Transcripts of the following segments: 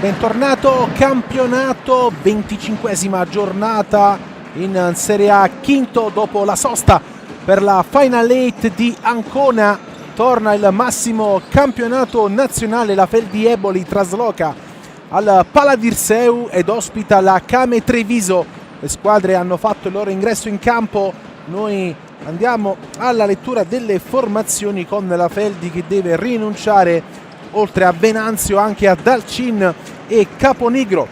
Bentornato campionato, 25esima giornata in Serie A, quinto dopo la sosta per la Final 8 di Ancona. Torna il massimo campionato nazionale, la Feldi Eboli trasloca al Paladirseu ed ospita la Kame Treviso. Le squadre hanno fatto il loro ingresso in campo, noi andiamo alla lettura delle formazioni con la Feldi che deve rinunciare oltre a Venanzio anche a Dalcin e Caponigro.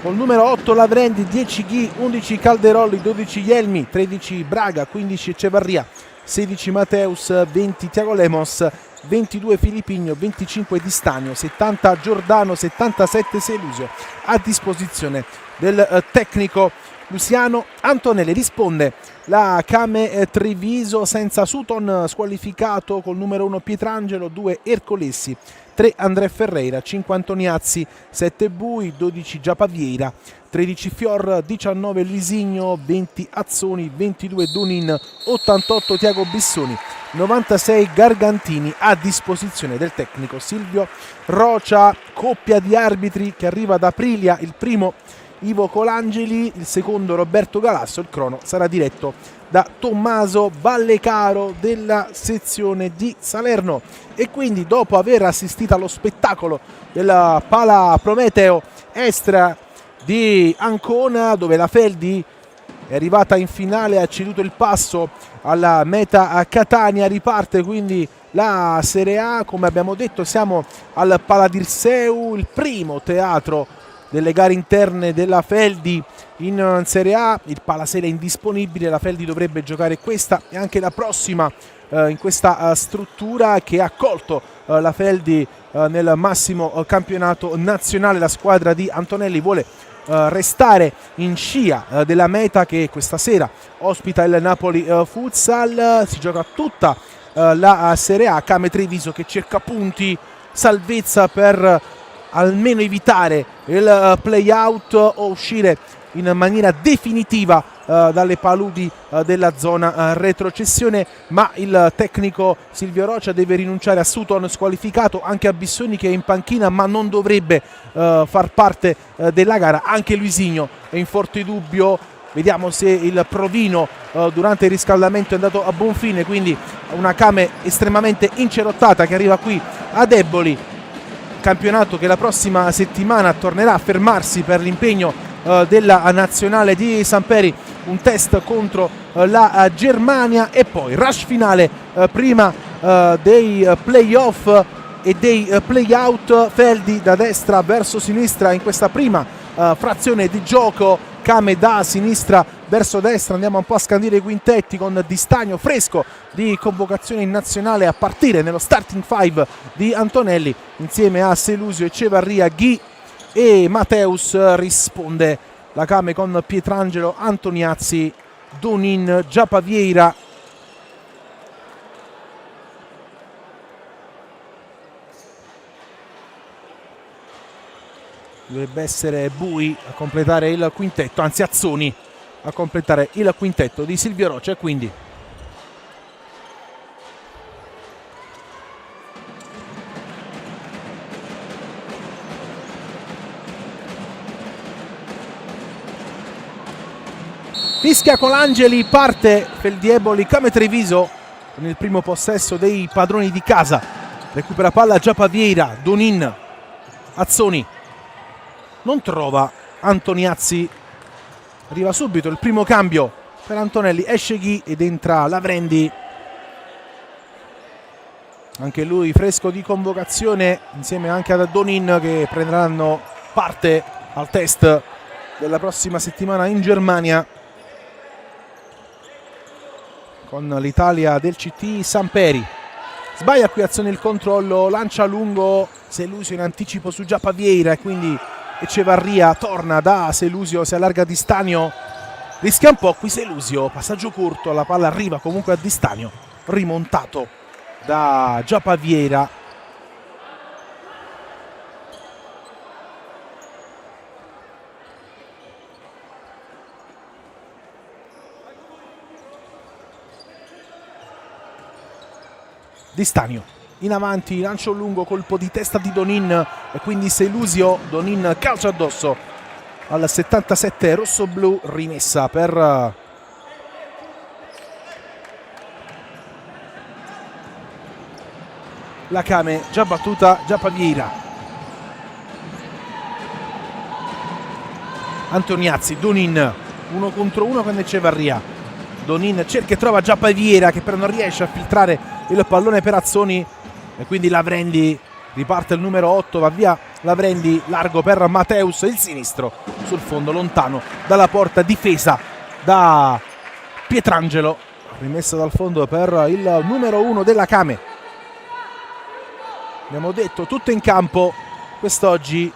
Col numero 8 Lavrendi, 10 Ghi, 11 Calderolli, 12 Ielmi, 13 Braga, 15 Ecevarria, 16 Mateus, 20 Tiago Lemos, 22 Filippigno, 25 Di Stanio, 70 Giordano, 77 Selusio. A disposizione del tecnico Luciano Antonelli. Risponde la Kame Treviso senza Sutton, squalificato, col numero 1 Pietrangelo, 2 Ercolessi, 3 André Ferreira, 5 Antoniazzi, 7 Bui, 12 Giapavieira, 13 Fior, 19 Luisigno, 20 Azzoni, 22 Dunin, 88 Tiago Bissoni, 96 Gargantini. A disposizione del tecnico Silvio Rocia. Coppia di arbitri che arriva da Aprilia, il primo Ivo Colangeli, il secondo Roberto Galasso. Il crono sarà diretto da Tommaso Vallecaro della sezione di Salerno. E quindi, dopo aver assistito allo spettacolo della Pala Prometeo Estra di Ancona, dove la Feldi è arrivata in finale, ha ceduto il passo alla meta a Catania, riparte quindi la Serie A. Come abbiamo detto, siamo al Paladirseu, il primo teatro delle gare interne della Feldi in Serie A. Il Palasera è indisponibile, la Feldi dovrebbe giocare questa e anche la prossima in questa struttura che ha accolto la Feldi nel massimo campionato nazionale. La squadra di Antonelli vuole restare in scia della meta, che questa sera ospita il Napoli Futsal. Si gioca tutta la Serie A. Kame Treviso che cerca punti, salvezza per almeno evitare il play out o uscire in maniera definitiva dalle paludi della zona retrocessione, ma il tecnico Silvio Rocia deve rinunciare a Sutton, squalificato, anche a Bissoni che è in panchina ma non dovrebbe far parte della gara. Anche Luisigno è in forte dubbio, vediamo se il provino durante il riscaldamento è andato a buon fine, quindi una Kame estremamente incerottata che arriva qui ad Eboli, campionato che la prossima settimana tornerà a fermarsi per l'impegno della nazionale di Samperi, un test contro la Germania, e poi rush finale prima dei playoff e dei playout. Feldi da destra verso sinistra in questa prima frazione di gioco, Kame da sinistra verso destra. Andiamo un po' a scandire i quintetti con Di Stanio fresco di convocazione in nazionale a partire nello starting five di Antonelli insieme a Selusio, Ecevarria, Ghi e Mateus. Risponde la Kame con Pietrangelo, Antoniazzi, Donin, Giapavieira, dovrebbe essere Bui a completare il quintetto, anzi Azzoni a completare il quintetto di Silvio Rocia. E quindi fischia Colangeli, parte Feldi Eboli. Kame Treviso nel primo possesso dei padroni di casa, recupera palla Giapavieira, Donin, Azzoni non trova Antoniazzi, arriva subito il primo cambio per Antonelli, esce Ghi ed entra Lavrendi, anche lui fresco di convocazione insieme anche ad Donin, che prenderanno parte al test della prossima settimana in Germania con l'Italia del CT Samperi. Sbaglia qui Azione il controllo, lancia lungo Selusio in anticipo su Giapavieira e quindi Ecevarria torna da Selusio, si allarga Di Stanio, rischia un po' qui Selusio, passaggio corto, la palla arriva comunque a Di Stanio, rimontato da Giapavieira. Di Stanio in avanti, lancio lungo, colpo di testa di Donin e quindi Selusio. Donin calcio addosso al 77 rossoblu, rimessa per la Kame, già battuta Giappa Vieira. Antoniazzi, Donin 1 contro 1 con Echevarria. Donin cerca e trova Giappa Vieira che però non riesce a filtrare il pallone per Azzoni e quindi Lavrendi riparte il numero 8, va via Lavrendi, largo per Mateus, il sinistro sul fondo lontano dalla porta, difesa da Pietrangelo, rimessa dal fondo per il numero 1 della Kame. Abbiamo detto tutto in campo quest'oggi,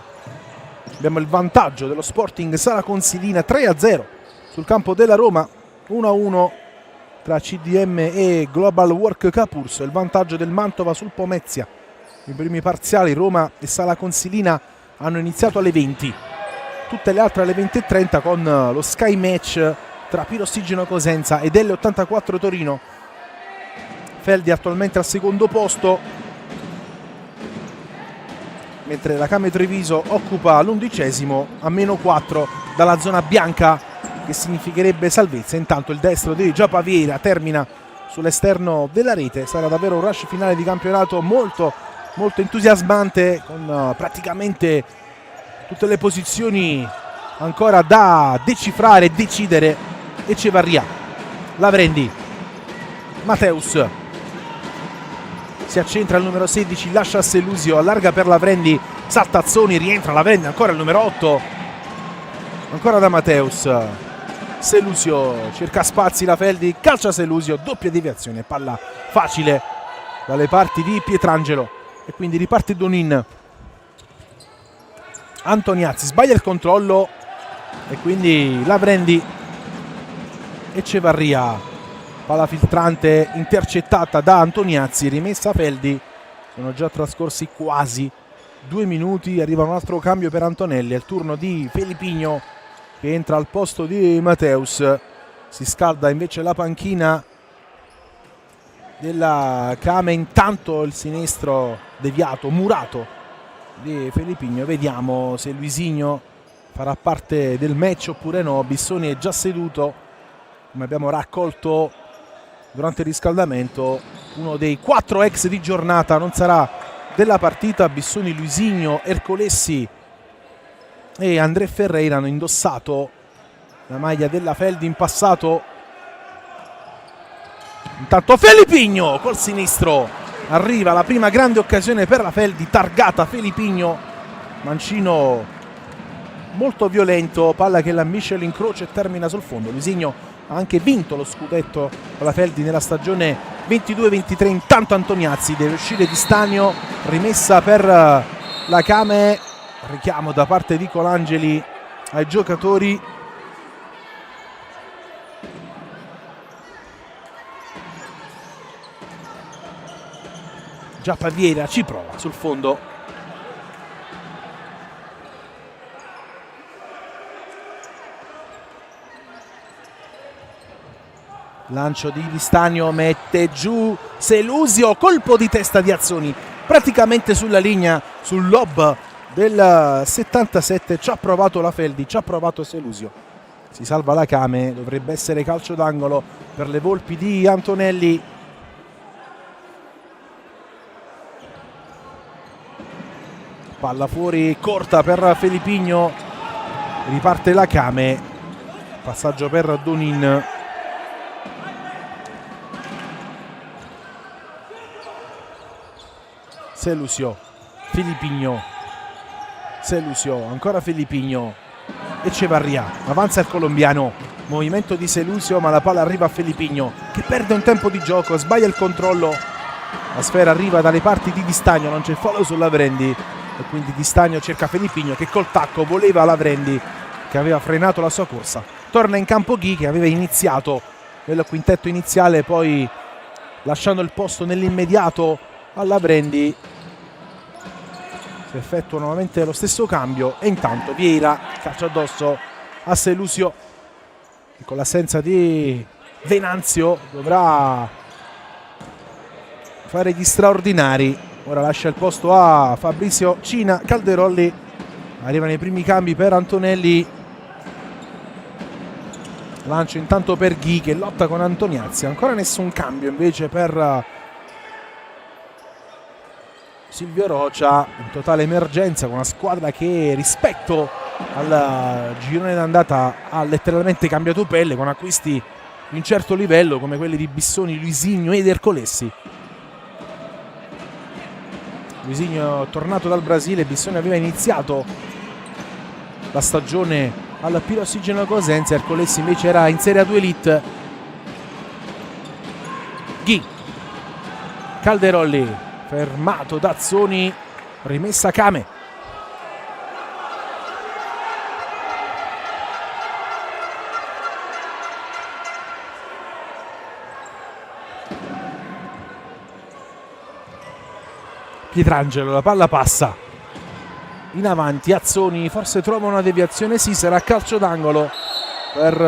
abbiamo il vantaggio dello Sporting Sala Consilina 3-0 sul campo della Roma, 1-1 tra CDM e Global Work Capurso, il vantaggio del Mantova sul Pomezia. I primi parziali Roma e Sala Consilina hanno iniziato alle 20, tutte le altre alle 20:30 con lo Sky Match tra Pirossigeno Cosenza ed L84 Torino. Feldi attualmente al secondo posto, mentre la Kame Treviso occupa l'11° a -4 dalla zona bianca, che significherebbe salvezza. Intanto il destro di Giappa Vieira termina sull'esterno della rete. Sarà davvero un rush finale di campionato molto entusiasmante, con praticamente tutte le posizioni ancora da decifrare e decidere. Echevarria, Lavrendi, Mateus si accentra il numero 16, lascia a Selusio, allarga per Lavrendi, salta Azzoni, rientra Lavrendi, ancora il numero 8, ancora da Mateus. Selusio cerca spazi, la Feldi calcia Selusio, doppia deviazione, palla facile dalle parti di Pietrangelo e quindi riparte Donin. Antoniazzi sbaglia il controllo e quindi Lavrendi. Echevarria, palla filtrante intercettata da Antoniazzi, rimessa a Feldi. Sono già trascorsi quasi 2 minuti, arriva un altro cambio per Antonelli, è il turno di Felipigno che entra al posto di Mateus. Si scalda invece la panchina della Kame, intanto il sinistro deviato, murato di Felipigno. Vediamo se Luisinho farà parte del match oppure no. Bissoni è già seduto, come abbiamo raccolto durante il riscaldamento. Uno dei 4 ex di giornata non sarà della partita. Bissoni, Luisinho, Ercolessi e André Ferreira hanno indossato la maglia della Feldi in passato. Intanto Felipigno col sinistro, arriva la prima grande occasione per la Feldi, targata Felipigno, mancino molto violento, palla che lambisce l'incrocio e termina sul fondo. Luisigno ha anche vinto lo scudetto con la Feldi nella stagione 22-23. Intanto Antoniazzi deve uscire di Stagno, rimessa per la Kame, richiamo da parte di Colangeli ai giocatori. Giappa Vieira ci prova sul fondo. Lancio di Stagno, mette giù Selusio, colpo di testa di Azzoni praticamente sulla linea, sul lob del 77. Ci ha provato la Feldi, ci ha provato Selusio. Si salva la Kame, dovrebbe essere calcio d'angolo per le volpi di Antonelli. Palla fuori, corta per Felipigno, riparte la Kame, passaggio per Donin. Selusio, Felipigno, Selusio, ancora Felipigno, Echevarria, avanza il colombiano, movimento di Selusio ma la palla arriva a Felipigno che perde un tempo di gioco, sbaglia il controllo, la sfera arriva dalle parti di Di Stagno, non c'è fallo su Lavrendi e quindi Di Stagno cerca Felipigno che col tacco voleva Lavrendi che aveva frenato la sua corsa. Torna in campo Ghi che aveva iniziato nel quintetto iniziale, poi lasciando il posto nell'immediato a Lavrendi. Si effettua nuovamente lo stesso cambio e intanto Vieira calcia addosso a Selusio che con l'assenza di Venanzio dovrà fare gli straordinari. Ora lascia il posto a Fabrizio Cina. Calderolli, arrivano i primi cambi per Antonelli. Lancio intanto per Ghi che lotta con Antoniazzi. Ancora nessun cambio invece per Silvio Rocia, in totale emergenza con una squadra che rispetto al girone d'andata ha letteralmente cambiato pelle, con acquisti di un certo livello come quelli di Bissoni, Luisinho ed Ercolessi. Luisinho tornato dal Brasile, Bissoni aveva iniziato la stagione al Pirossigeno Cosenza, Ercolessi invece era in Serie A2 Elite. Ghi, Calderolli fermato da Azzoni, rimessa Kame. Pietrangelo, la palla passa in avanti, Azzoni forse trova una deviazione, sì, sarà calcio d'angolo per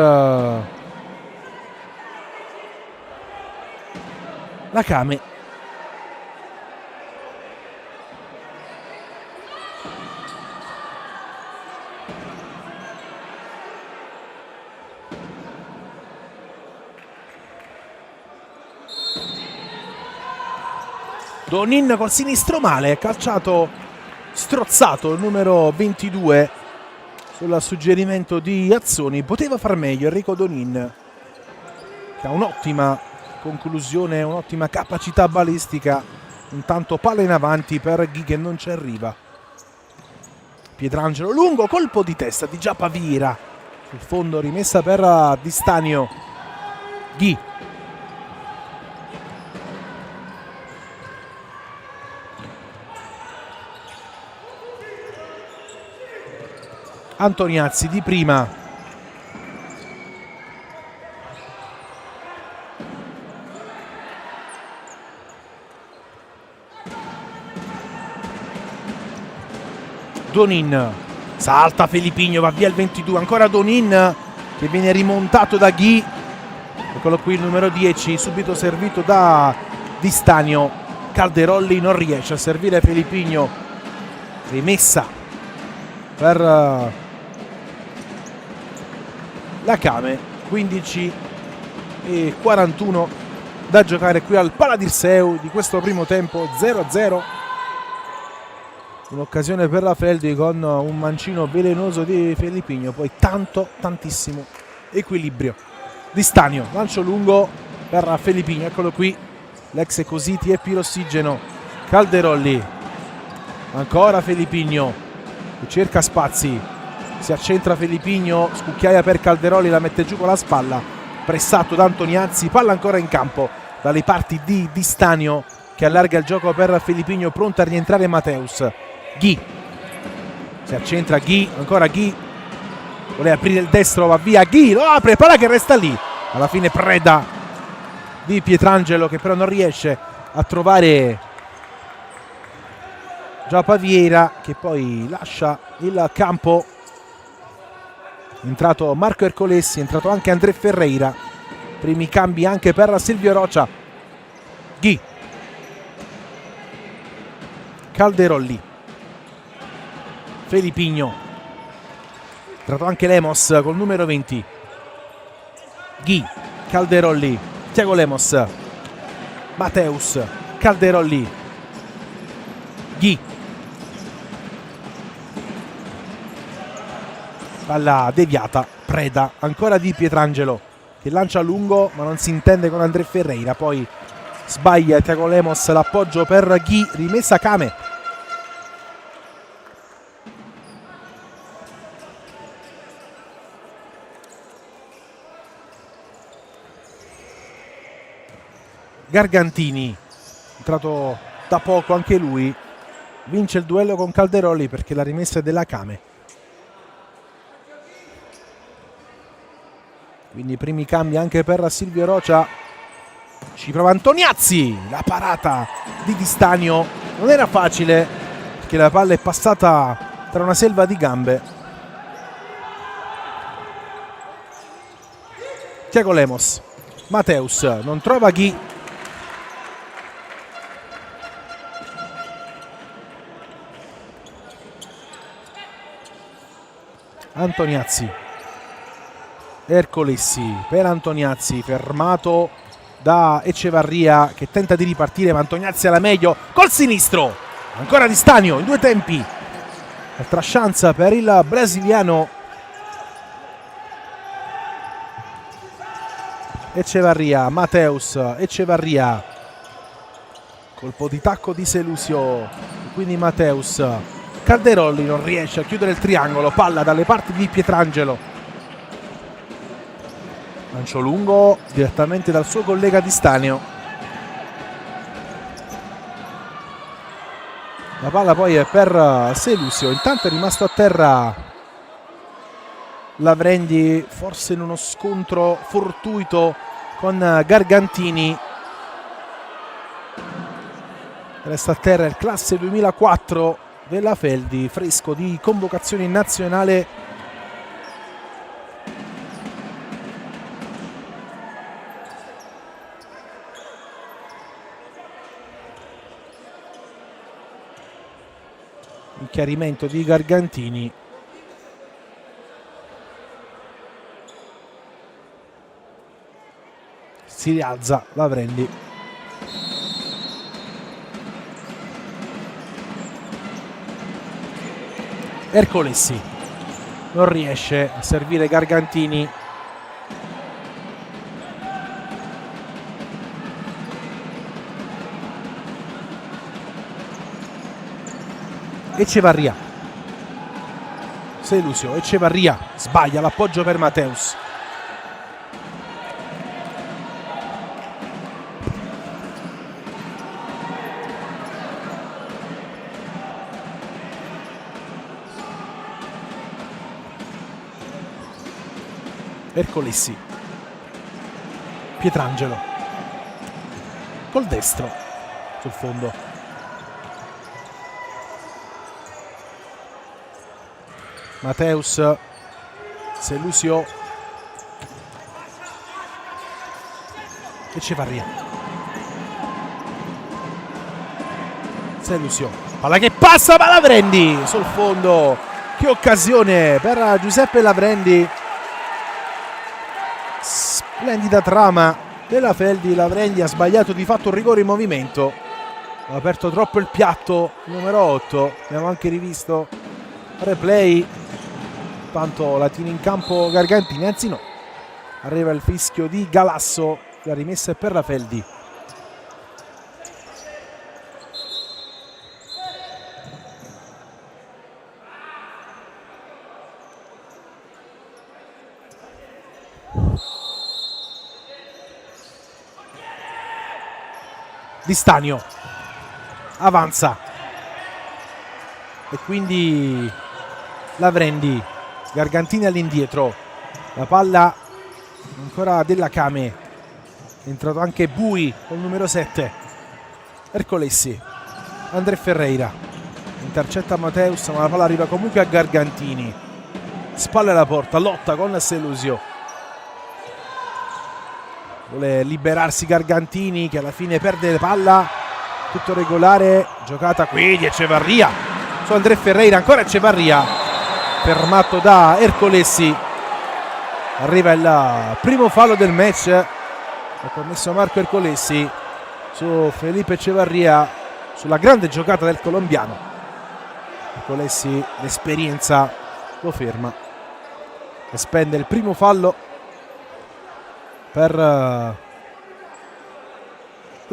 la Kame. Donin col sinistro male, calciato, strozzato il numero 22 sul suggerimento di Azzoni. Poteva far meglio Enrico Donin, che ha un'ottima conclusione, un'ottima capacità balistica. Intanto palla in avanti per Ghi che non ci arriva. Pietrangelo lungo, colpo di testa di Giapavira sul fondo, rimessa per Di Stanio. Ghi, Antoniazzi di prima, Donin, salta Felippigno, va via il 22, ancora Donin che viene rimontato da Ghi. Eccolo qui il numero 10, subito servito da Di Stanio. Calderolli non riesce a servire Felippigno, rimessa per la Kame. 15:41 da giocare qui al Paladirseu di questo primo tempo, 0-0. Un'occasione per la Feldi con un mancino velenoso di Felippigno, poi tantissimo equilibrio. Di Stanio, lancio lungo per Felippigno, eccolo qui l'ex Cositi e Pirossigeno. Calderolli, ancora Felippigno che cerca spazi, si accentra Felippigno, scucchiaia per Calderolli, la mette giù con la spalla, pressato da Antoniazzi, palla ancora in campo dalle parti di Di Stanio che allarga il gioco per Felippigno, pronto a rientrare Mateus. Ghi, si accentra Ghi, ancora Ghi, vuole aprire il destro, va via Ghi, lo apre, palla che resta lì, alla fine preda di Pietrangelo che però non riesce a trovare Giapavira, che poi lascia il campo. È entrato Marco Ercolessi, è entrato anche André Ferreira, primi cambi anche per Silvio Rocia. Ghi, Calderolli, Felippigno, è entrato anche Lemos col numero 20. Ghi, Calderolli, Tiago Lemos, Mateus, Calderolli, Ghi, palla deviata, preda ancora di Pietrangelo che lancia a lungo ma non si intende con André Ferreira, poi sbaglia Tiago Lemos, l'appoggio per Ghi, rimessa Kame. Gargantini, entrato da poco anche lui, vince il duello con Calderolli perché la rimessa è della Kame. Quindi i primi cambi anche per Silvio Rocia. Ci prova Antoniazzi, la parata di Di Stanio non era facile perché la palla è passata tra una selva di gambe. Tiago Lemos, Mateus non trova Ghi, Antoniazzi, Ercolessi per Antoniazzi, fermato da Echevarria che tenta di ripartire, ma Antoniazzi alla meglio col sinistro, ancora Di Stanio in due tempi, altra chance per il brasiliano. Echevarria, Mateus, Echevarria, colpo di tacco di Selusio, quindi Mateus, Calderolli non riesce a chiudere il triangolo, palla dalle parti di Pietrangelo, lancio lungo direttamente dal suo collega Di Stanio, la palla poi è per Selusio, intanto è rimasto a terra Lavrendi, forse in uno scontro fortuito con Gargantini. Resta a terra il classe 2004 della Feldi, fresco di convocazione in nazionale. Il chiarimento di Gargantini. Si rialza Lavrendi. Ercolessi non riesce a servire Gargantini. Echevarria, Selusio, Echevarria sbaglia l'appoggio per Mateus. Ercolessi, Pietrangelo col destro sul fondo, Mateus, Selusio, Echevarria, Selusio, palla che passa ma Lavrendi sul fondo, che occasione per Giuseppe Lavrendi. Splendida trama della Feldi, Lavrendi ha sbagliato di fatto un rigore in movimento, ha aperto troppo il piatto numero 8, abbiamo anche rivisto replay, tanto la tiene in campo Gargantini, anzi no, arriva il fischio di Galasso, la rimessa è per la Feldi. Di Stanio avanza e quindi Lavrendi, Gargantini all'indietro, la palla ancora della Kame, è entrato anche Bui col numero 7, Ercolessi, André Ferreira intercetta Mateus ma la palla arriva comunque a Gargantini, spalle alla porta, lotta con Selusio, vuole liberarsi Gargantini che alla fine perde palla, tutto regolare, giocata qui di Echevarria su André Ferreira, ancora Echevarria fermato da Ercolessi, arriva il primo fallo del match, ha commesso Marco Ercolessi su Felipe Echevarria sulla grande giocata del colombiano. Ercolessi, l'esperienza lo ferma e spende il primo fallo per la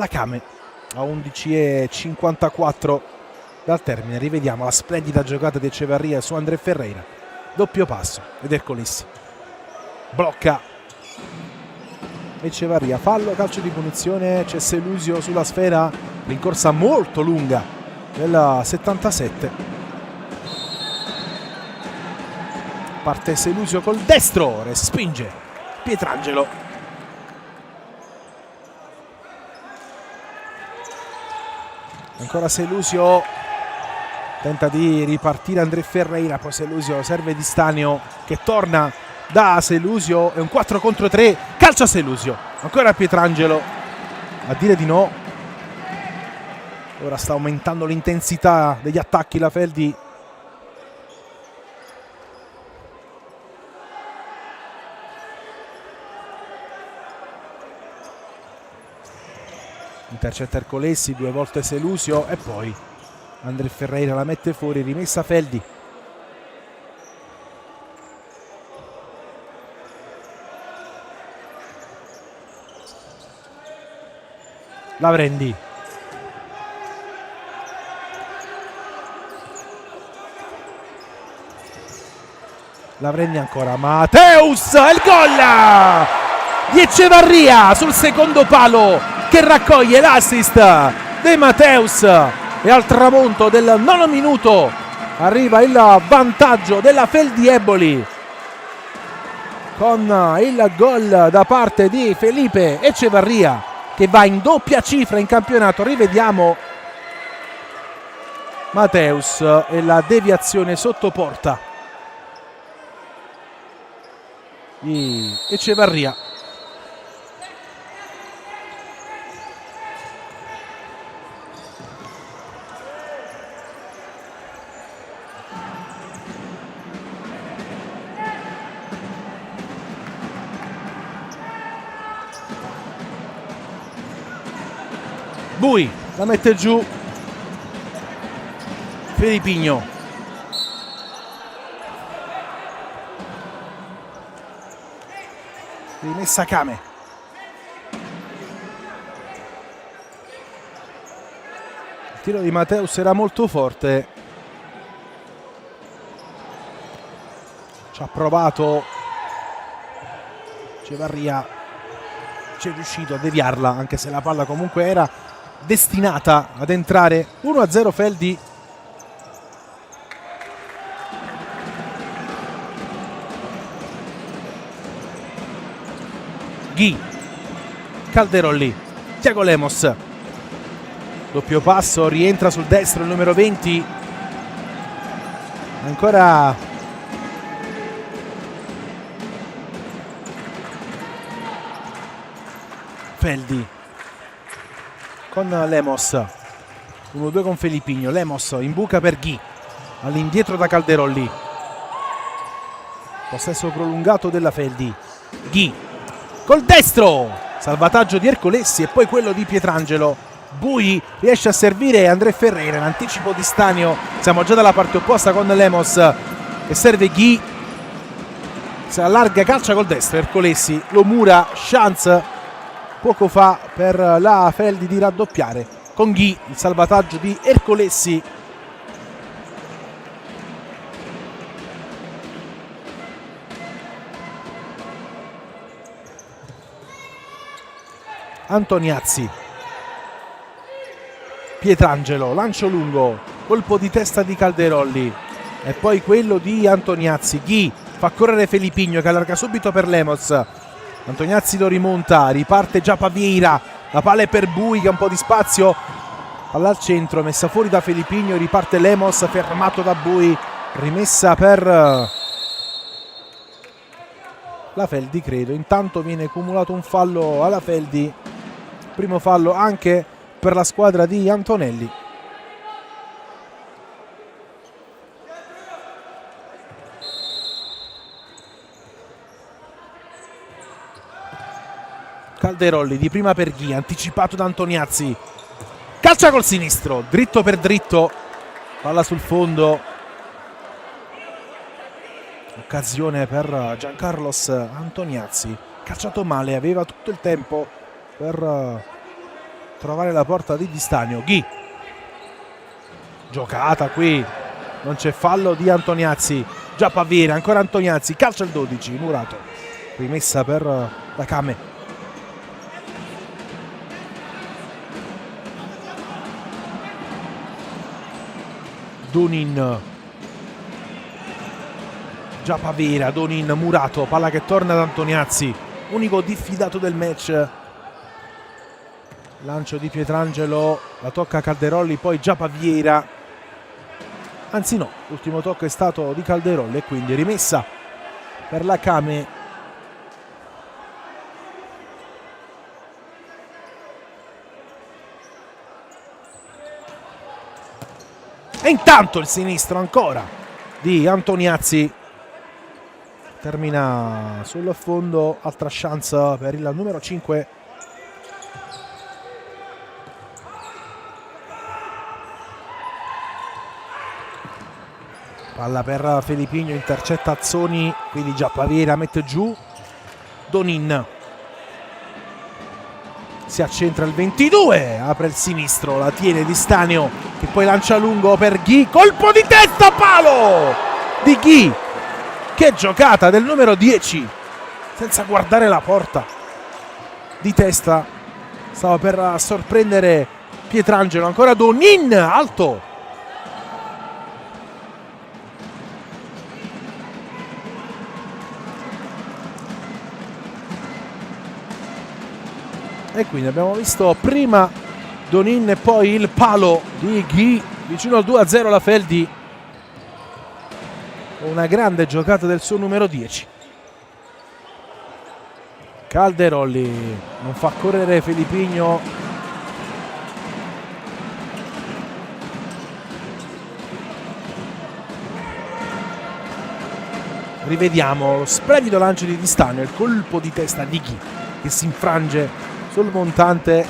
Kame a 11:54 dal termine. Rivediamo la splendida giocata di Echevarria su André Ferreira, doppio passo ed Ercolessi blocca Echevarria, fallo, calcio di punizione, c'è Selusio sulla sfera, rincorsa molto lunga del 77, parte Selusio col destro, respinge Pietrangelo, ancora Selusio, tenta di ripartire André Ferreira, poi Selusio serve Di Stanio che torna da Selusio, è un 4 contro 3, calcia Selusio, ancora Pietrangelo a dire di no, ora sta aumentando l'intensità degli attacchi la Feldi, intercetta Ercolessi, 2 volte Selusio e poi André Ferreira la mette fuori, rimessa Feldi. Lavrendi. Lavrendi ancora, Mateus, il gol di Echevarria sul secondo palo che raccoglie l'assist di Mateus e al tramonto del 9 minuto arriva il vantaggio della Feldi Eboli con il gol da parte di Felipe Echevarria che va in doppia cifra in campionato. Rivediamo Mateus e la deviazione sotto porta di Echevarria. Bui la mette giù Felipigno. Rimessa Kame. Il tiro di Mateus era molto forte. Ci ha provato Echevarria, ci è riuscito a deviarla anche se la palla comunque era destinata ad entrare. 1-0 Feldi. Ghi, Calderolli, Thiago Lemos, doppio passo, rientra sul destro il numero 20, ancora Feldi con Lemos, 1-2 con Felipigno, Lemos in buca per Ghi, all'indietro da Calderolli, possesso prolungato della Feldi, Ghi col destro, salvataggio di Ercolessi e poi quello di Pietrangelo. Bui riesce a servire André Ferreira in anticipo di Stanio. Siamo già dalla parte opposta con Lemos che serve Ghi, si allarga, calcia col destro, Ercolessi lo mura, chance poco fa per la Feldi di raddoppiare con Ghi, il salvataggio di Ercolessi. Antoniazzi, Pietrangelo, lancio lungo, colpo di testa di Calderolli e poi quello di Antoniazzi. Ghi fa correre Felipigno che allarga subito per Lemos, Antoniazzi lo rimonta, riparte già Pavieira, la palla è per Bui che ha un po' di spazio, palla al centro, messa fuori da Felipigno, riparte Lemos fermato da Bui, rimessa per la Feldi credo. Intanto viene cumulato un fallo alla Feldi, primo fallo anche per la squadra di Antonelli. Calderolli di prima per Ghi, anticipato da Antoniazzi, calcia col sinistro, dritto per dritto, palla sul fondo, occasione per Giancarlos Antoniazzi, calciato male, aveva tutto il tempo per trovare la porta di Stanio. Ghi, giocata qui, non c'è fallo di Antoniazzi, già Pavieira, ancora Antoniazzi, calcia il 12, murato, rimessa per la Kame. Donin, già Pavieira, Donin, murato, palla che torna ad Antoniazzi, unico diffidato del match. Lancio di Pietrangelo, la tocca Calderolli, poi già Pavieira, anzi no, l'ultimo tocco è stato di Calderolli e quindi rimessa per la Kame. E intanto il sinistro ancora di Antoniazzi termina sul fondo, altra chance per il numero 5. Palla per Felipigno, intercetta Azzoni, quindi Giappaviera mette giù Donin. Si accentra il 22, apre il sinistro, la tiene Di Stanio che poi lancia lungo per Ghi, colpo di testa, palo di Ghi. Che giocata del numero 10, senza guardare la porta, di testa stava per sorprendere Pietrangelo. Ancora Donin, alto. E quindi abbiamo visto prima Donin e poi il palo di Ghi vicino al 2-0. la Feldi, una grande giocata del suo numero 10. Calderolli non fa correre Felipigno. Rivediamo lo splendido lancio di Di Stanio, il colpo di testa di Ghi che si infrange sul montante.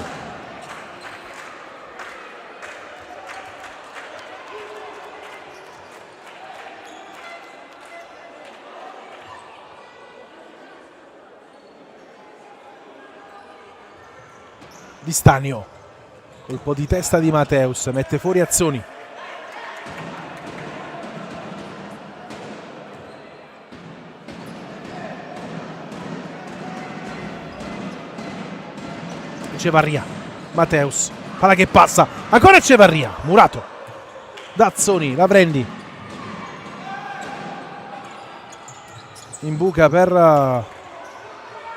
Di Stanio, colpo di testa di Mateus, mette fuori Azzoni. Echevarria, Mateus, palla che passa, ancora Echevarria, Murato, Dazzoni, la prendi, in buca per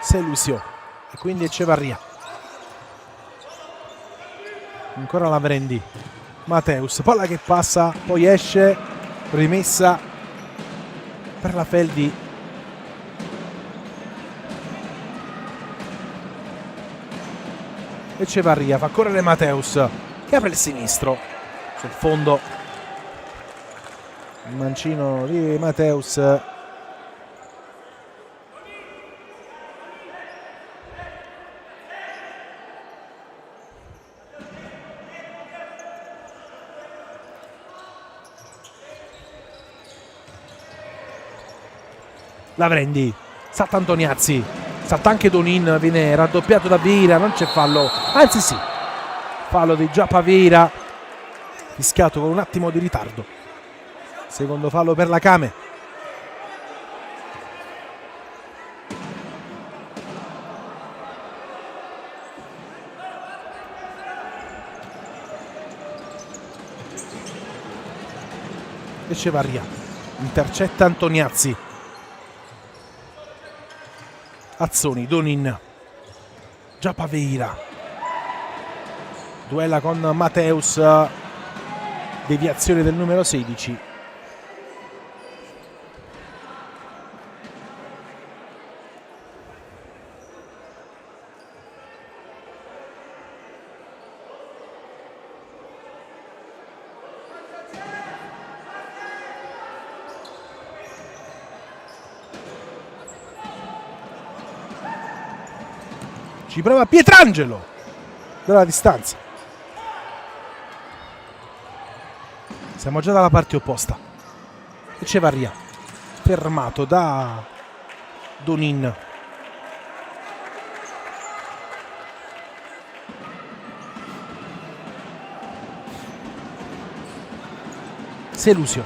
Selusio e quindi Echevarria, ancora la prendi, Mateus, palla che passa, poi esce, rimessa per la Feldi. Echevarria fa correre Mateus che apre il sinistro sul fondo, il mancino di Mateus. La prendi, salta Antoniazzi, salta anche Donin, viene raddoppiato da Vieira, non c'è fallo, anzi sì, fallo di Giappaviera, fischiato con un attimo di ritardo. Secondo fallo per la Came. Echevarria, intercetta Antoniazzi. Azzoni, Donin, Giappaviera, duella con Mateus, deviazione del numero 16. Ci prova Pietrangelo dalla distanza. Siamo già dalla parte opposta. Echevarria fermato da Donin. Selusio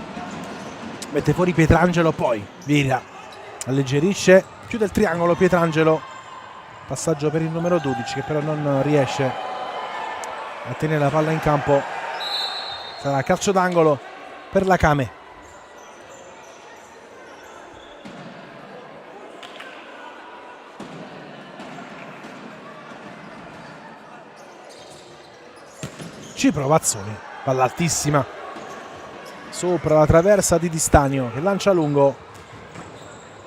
mette fuori Pietrangelo, poi Vieira alleggerisce, chiude il triangolo Pietrangelo. Passaggio per il numero 12 che però non riesce a tenere la palla in campo. Sarà calcio d'angolo per la Came. Ci prova Azzoni, palla altissima sopra la traversa di Di Stanio che lancia lungo,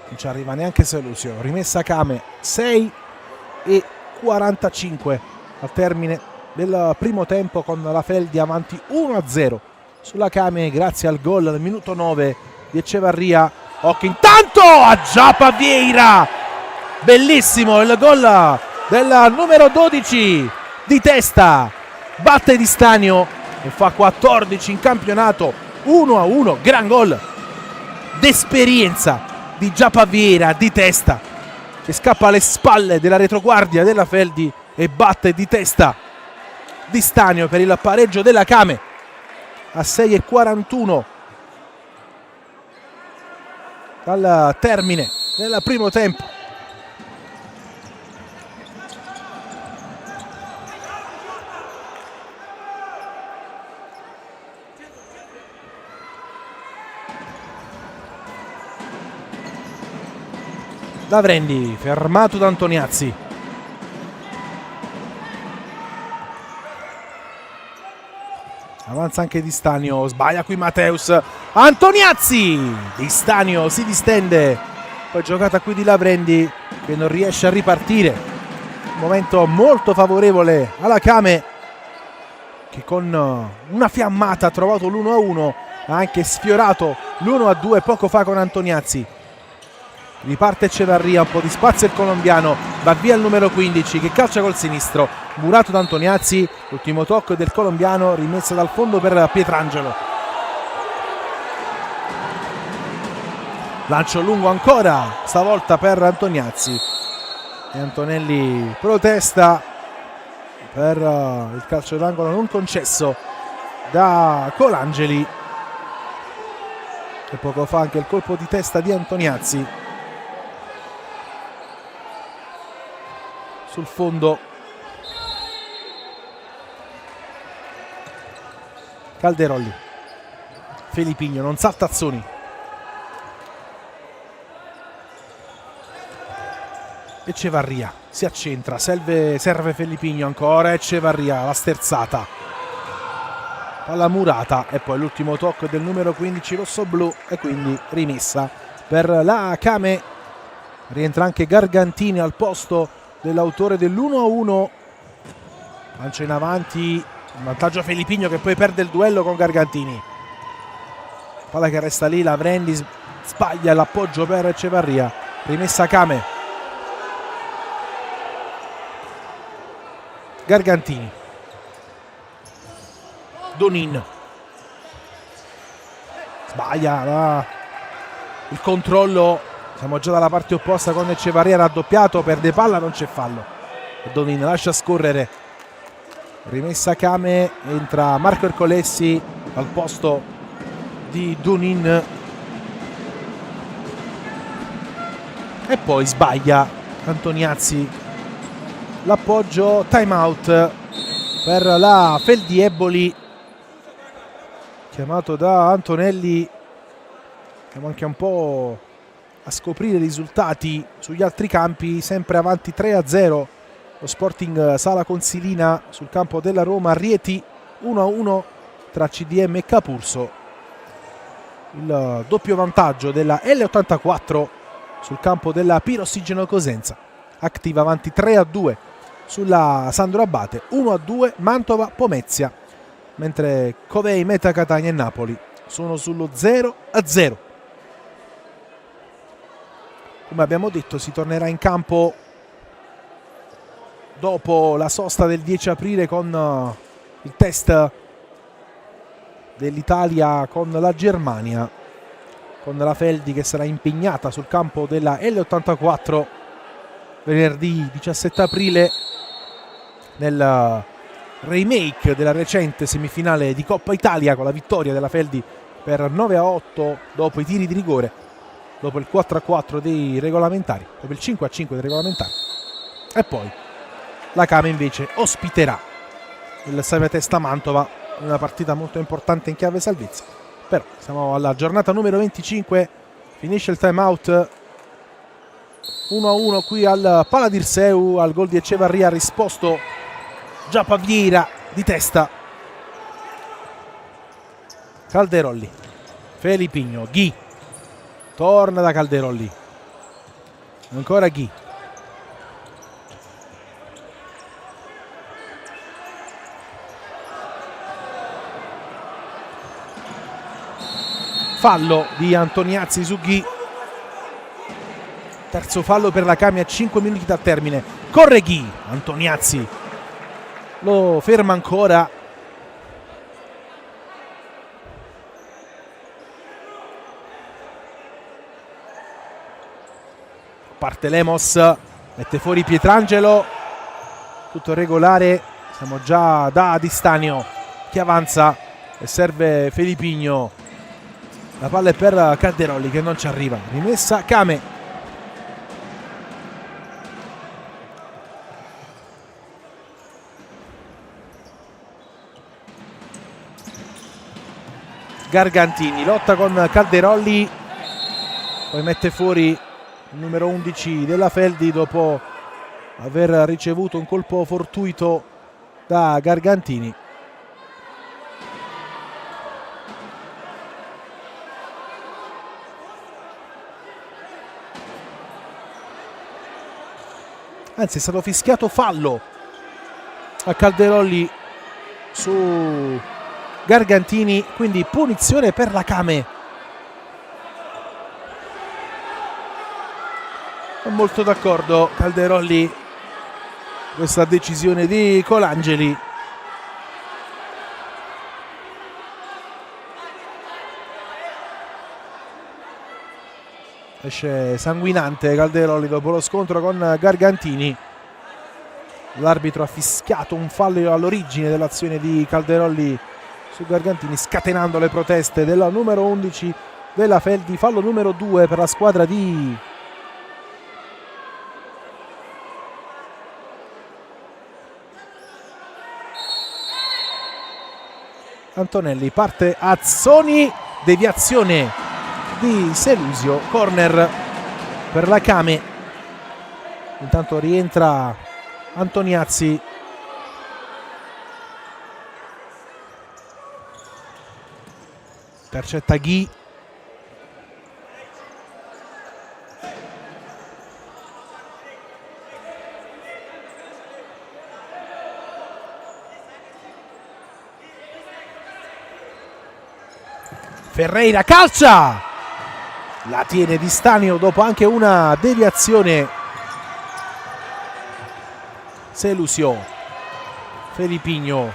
non ci arriva neanche Selusio. Rimessa Came, 6:45 al termine del primo tempo, con la Feldi avanti 1-0 sulla Came grazie al gol al minuto 9 di Echevarria. Occhio intanto a Giappaviera, bellissimo il gol del numero 12 di testa, batte Di Stanio e fa 14 in campionato. 1-1, gran gol d'esperienza di Giapaviera di testa, che scappa alle spalle della retroguardia della Feldi e batte di testa Di Stanio per il pareggio della Kame a 6:41 dal termine del primo tempo. Lavrendi fermato da Antoniazzi. Avanza anche Di Stanio, sbaglia qui Mateus. Antoniazzi! Di Stanio si distende. Poi giocata qui di Lavrendi che non riesce a ripartire. Un momento molto favorevole alla Kame, che con una fiammata ha trovato l'1-1, ha anche sfiorato l'1-2 poco fa con Antoniazzi. Riparte Echevarria, un po' di spazio il colombiano, va via il numero 15 che calcia col sinistro, murato da Antoniazzi, ultimo tocco del colombiano, rimessa dal fondo per Pietrangelo. Lancio lungo ancora, stavolta per Antoniazzi, e Antonelli protesta per il calcio d'angolo non concesso da Colangeli, e poco fa anche il colpo di testa di Antoniazzi sul fondo. Calderolli, Felipigno, non sa Tazzoni. Echevarria si accentra, serve Felipigno ancora, Echevarria, la sterzata, palla murata e poi l'ultimo tocco del numero 15 rossoblu e quindi rimessa per la Kame. Rientra anche Gargantini al posto dell'autore dell'1-1. Lancia in avanti, vantaggio Felipigno che poi perde il duello con Gargantini. Palla che resta lì, Lavrendi sbaglia l'appoggio per Echevarria, rimessa Kame. Gargantini, Donin sbaglia il controllo. Siamo già dalla parte opposta con Echevarria raddoppiato, perde palla, non c'è fallo. Donin lascia scorrere, rimessa Kame, entra Marco Ercolessi al posto di Donin e poi sbaglia Antoniazzi l'appoggio. Time out per la Feldi Eboli, chiamato da Antonelli. Siamo anche un po' a scoprire i risultati sugli altri campi, sempre avanti 3-0 lo Sporting Sala Consilina sul campo della Roma. Rieti 1-1 tra CDM e Capurso. Il doppio vantaggio della L84 sul campo della Pirossigeno Cosenza. Activa avanti 3-2 sulla Sandro Abate, 1-2 Mantova Pomezia, mentre Covei, Meta Catania e Napoli sono sullo 0-0. Come abbiamo detto, si tornerà in campo dopo la sosta del 10 aprile con il test dell'Italia con la Germania, con la Feldi che sarà impegnata sul campo della L84 venerdì 17 aprile nel remake della recente semifinale di Coppa Italia, con la vittoria della Feldi per 9-8 dopo i tiri di rigore, dopo il 4-4 dei regolamentari, dopo il 5-5 dei regolamentari. E poi la Kame invece ospiterà il Salve Testa Mantova in una partita molto importante in chiave salvezza. Però siamo alla giornata numero 25, finisce il time out 1-1 qui al Paladirseu. Al gol di Echevarria ha risposto Giapaviera di testa. Calderolli, Felipigno, Ghi, torna da Calderolli, ancora Ghi, fallo di Antoniazzi su Ghi, terzo fallo per la Kame a 5 minuti dal termine. Corre Ghi, Antoniazzi lo ferma ancora, parte Lemos, mette fuori Pietrangelo, tutto regolare, siamo già da Distanio che avanza e serve Felipigno, la palla è per Calderoli che non ci arriva, rimessa Kame. Gargantini lotta con Calderoli, poi mette fuori il numero 11 della Feldi dopo aver ricevuto un colpo fortuito da Gargantini. Anzi, è stato fischiato fallo a Calderoli su Gargantini, quindi punizione per la Kame. Non molto d'accordo Calderoli questa decisione di Colangeli. Esce sanguinante Calderoli dopo lo scontro con Gargantini. L'arbitro ha fischiato un fallo all'origine dell'azione di Calderoli su Gargantini, scatenando le proteste della numero 11 della Feldi. Fallo numero 2 per la squadra di Antonelli. Parte Azzoni, deviazione di Selusio, corner per la Kame. Intanto rientra Antoniazzi. Intercetta Ghi. Ferreira calcia, la tiene Distanio dopo anche una deviazione. Selusio, Felipigno,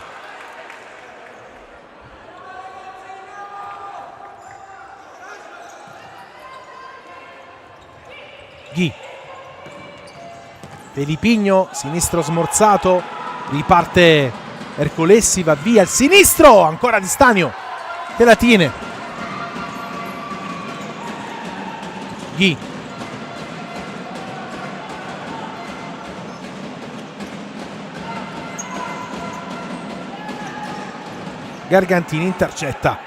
Ghi, Felipigno, sinistro smorzato, riparte Ercolessi, va via il sinistro, ancora Distanio che la tiene. Ghi, Gargantini intercetta,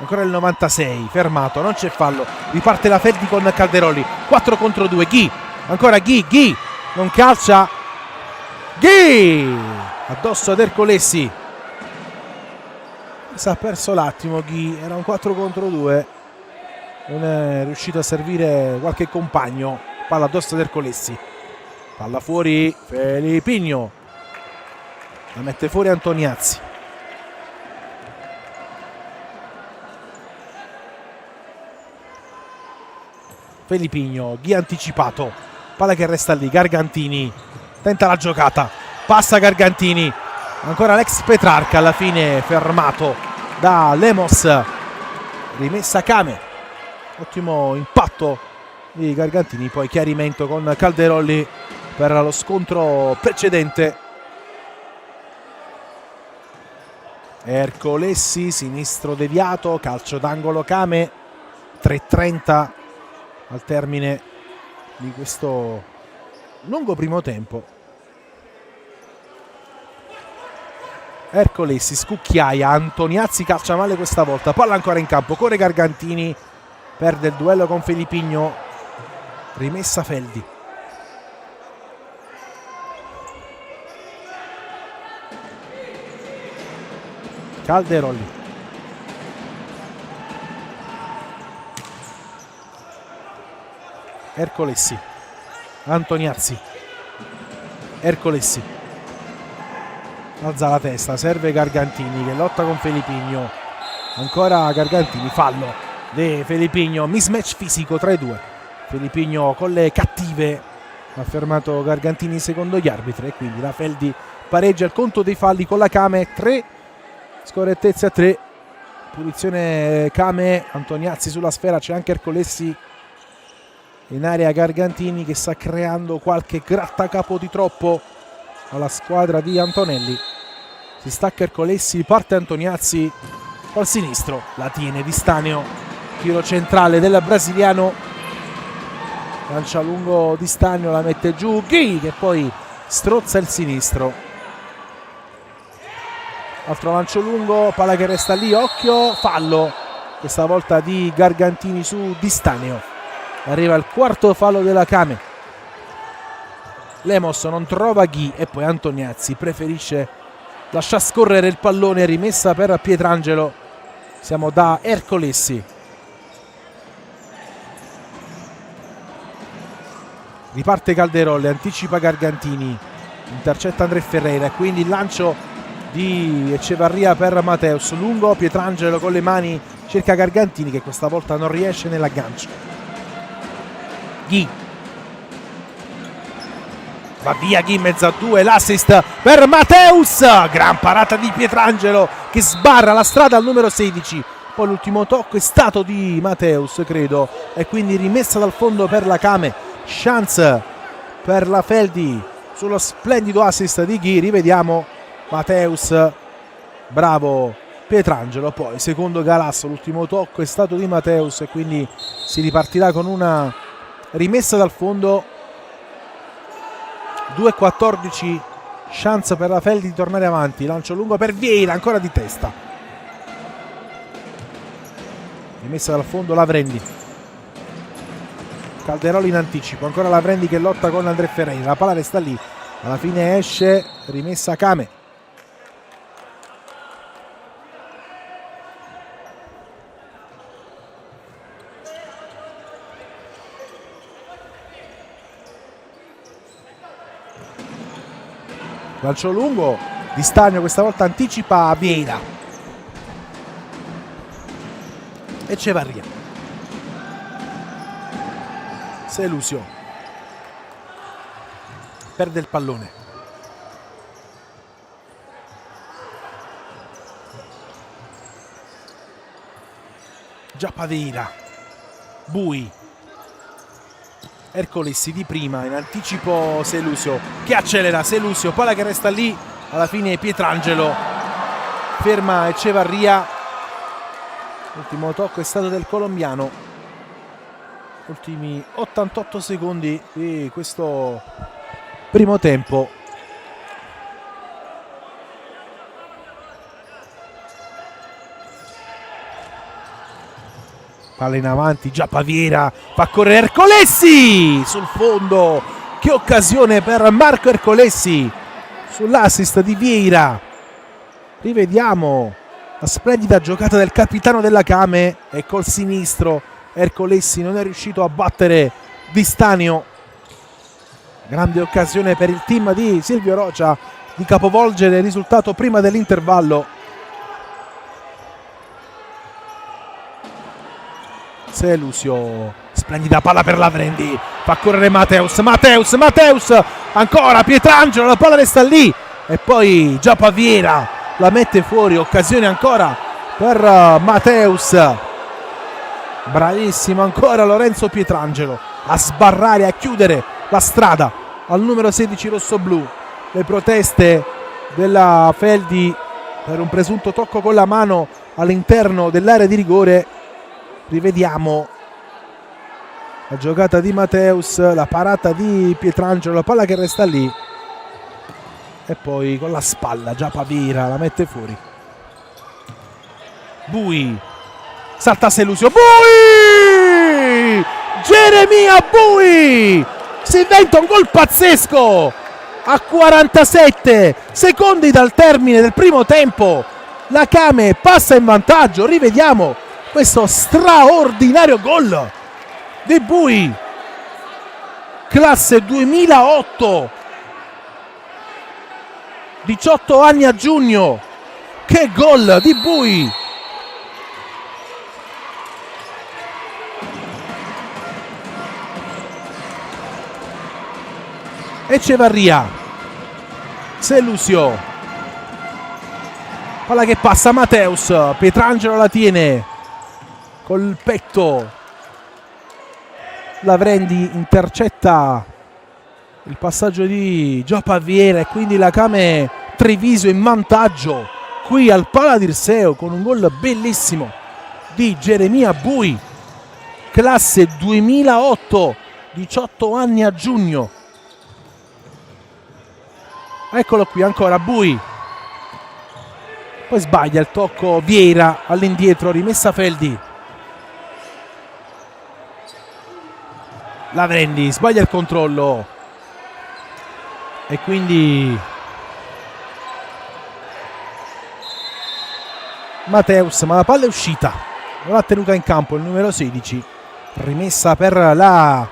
ancora il 96, fermato, non c'è fallo, riparte la Feldi con Calderoli, 4 contro 2, Ghi, ancora Ghi, non calcia, Ghi, addosso ad Ercolessi, si è perso l'attimo Ghi, era un 4 contro 2, non è riuscito a servire qualche compagno, palla addosso ad Ercolessi, palla fuori Felipigno, la mette fuori Antoniazzi. Felipigno, Ghi anticipato, palla che resta lì, Gargantini tenta la giocata, passa Gargantini, ancora l'ex Petrarca, alla fine fermato da Lemos, rimessa Kame, ottimo impatto di Gargantini, poi chiarimento con Calderoli per lo scontro precedente. Ercolessi, sinistro deviato, calcio d'angolo Kame, 3:30 al termine di questo lungo primo tempo. Ercolessi, scucchiaia, Antoniazzi calcia male questa volta, palla ancora in campo, corre Gargantini, perde il duello con Felipigno, rimessa Feldi. Calderoli, Ercolessi, Antoniazzi, Ercolessi, alza la testa, serve Gargantini che lotta con Felipigno, ancora Gargantini, fallo di Felipigno, mismatch fisico tra i due, Felipigno con le cattive, ha fermato Gargantini secondo gli arbitri e quindi la Feldi pareggia il conto dei falli con la Kame, 3 scorrettezze a 3, punizione Kame, Antoniazzi sulla sfera, c'è anche Ercolessi in area Gargantini che sta creando qualche grattacapo di troppo alla squadra di Antonelli. Si stacca Ercolessi, parte Antoniazzi col sinistro, la tiene Di Stanio, tiro centrale del brasiliano, lancia lungo Di Stanio, la mette giù Ghi che poi strozza il sinistro. Altro lancio lungo, palla che resta lì, occhio, fallo questa volta di Gargantini su Di Stanio. Arriva il quarto fallo della Kame. Lemos non trova Ghi e poi Antoniazzi preferisce lasciare scorrere il pallone, rimessa per Pietrangelo. Siamo da Ercolessi. Riparte Calderoli, anticipa Gargantini, intercetta André Ferreira, quindi il lancio di Ecevarria per Mateus, lungo, Pietrangelo con le mani cerca Gargantini che questa volta non riesce nell'aggancio. Ghi va via, Ghi in mezzo a due, l'assist per Mateus, gran parata di Pietrangelo che sbarra la strada al numero 16. Poi l'ultimo tocco è stato di Mateus, credo, e quindi rimessa dal fondo per la Kame. Chance per la Feldi sullo splendido assist di Ghi. Rivediamo Mateus, bravo Pietrangelo. Poi secondo Galasso, l'ultimo tocco è stato di Mateus e quindi si ripartirà con una rimessa dal fondo. 2-14, chance per la Feldi di tornare avanti, lancio lungo per Vieira, ancora di testa, rimessa dal fondo Lavrendi, Calderoli in anticipo, ancora Lavrendi che lotta con André Ferreira, la palla resta lì, alla fine esce, rimessa Kame. Lancio lungo, Di Stanio questa volta anticipa Vieira. Ecevarria. Selusio. Perde il pallone. Giappaveira. Bui. Ercolessi di prima, in anticipo Selusio che accelera, Selusio, palla che resta lì, alla fine Pietrangelo ferma Ecevarria. L'ultimo tocco è stato del colombiano. Ultimi 88 secondi di questo primo tempo. Palla in avanti, Giappaveira fa correre Ercolessi sul fondo. Che occasione per Marco Ercolessi sull'assist di Vieira. Rivediamo la splendida giocata del capitano della Kame e col sinistro Ercolessi non è riuscito a battere Di Stanio. Grande occasione per il team di Silvio Rocia di capovolgere il risultato prima dell'intervallo. Selusio, splendida palla per Lavrendi, fa correre Mateus, ancora Pietrangelo, la palla resta lì e poi Giappaveira la mette fuori, occasione ancora per Mateus. Bravissimo ancora Lorenzo Pietrangelo a sbarrare, a chiudere la strada al numero 16 rossoblu. Le proteste della Feldi per un presunto tocco con la mano all'interno dell'area di rigore. Rivediamo la giocata di Mateus, la parata di Pietrangelo, la palla che resta lì e poi con la spalla Giappaveira la mette fuori. Bui, salta Selusio, Bui! Geremia Bui! Si inventa un gol pazzesco a 47 secondi dal termine del primo tempo. La Kame passa in vantaggio, rivediamo questo straordinario gol di Bui, classe 2008, 18 anni a giugno. Che gol di Bui! Ecevarria, Selusio, palla che passa Mateus, Pietrangelo la tiene col petto, Lavrendi intercetta il passaggio di Gio Paviera e quindi la Kame Treviso in vantaggio qui al Pala d'Irseo con un gol bellissimo di Geremia Bui, classe 2008, 18 anni a giugno. Eccolo qui ancora Bui, poi sbaglia il tocco Vieira all'indietro, rimessa Feldi. Lavrendi sbaglia il controllo e quindi Mateus, ma la palla è uscita, non l'ha tenuta in campo il numero 16. Rimessa per la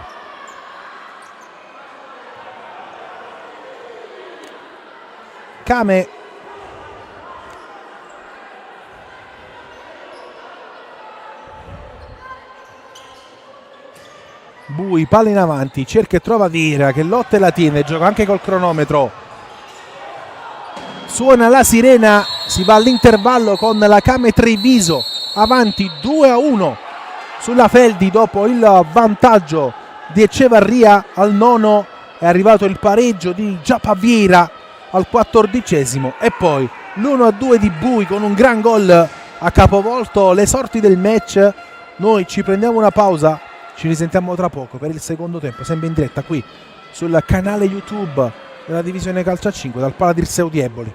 Kame. Bui, palla in avanti, cerca e trova Vieira che lotta e la tiene, gioca anche col cronometro. Suona la sirena, si va all'intervallo con la Kame Treviso avanti 2-1 sulla Feldi dopo il vantaggio di Echevarria al nono. È arrivato il pareggio di Giapaviera al 14esimo e poi l'1-2 di Bui con un gran gol a capovolto le sorti del match. Noi ci prendiamo una pausa, ci risentiamo tra poco per il secondo tempo, sempre in diretta qui sul canale YouTube della divisione calcio a 5 dal Pala d'Irseu di Eboli.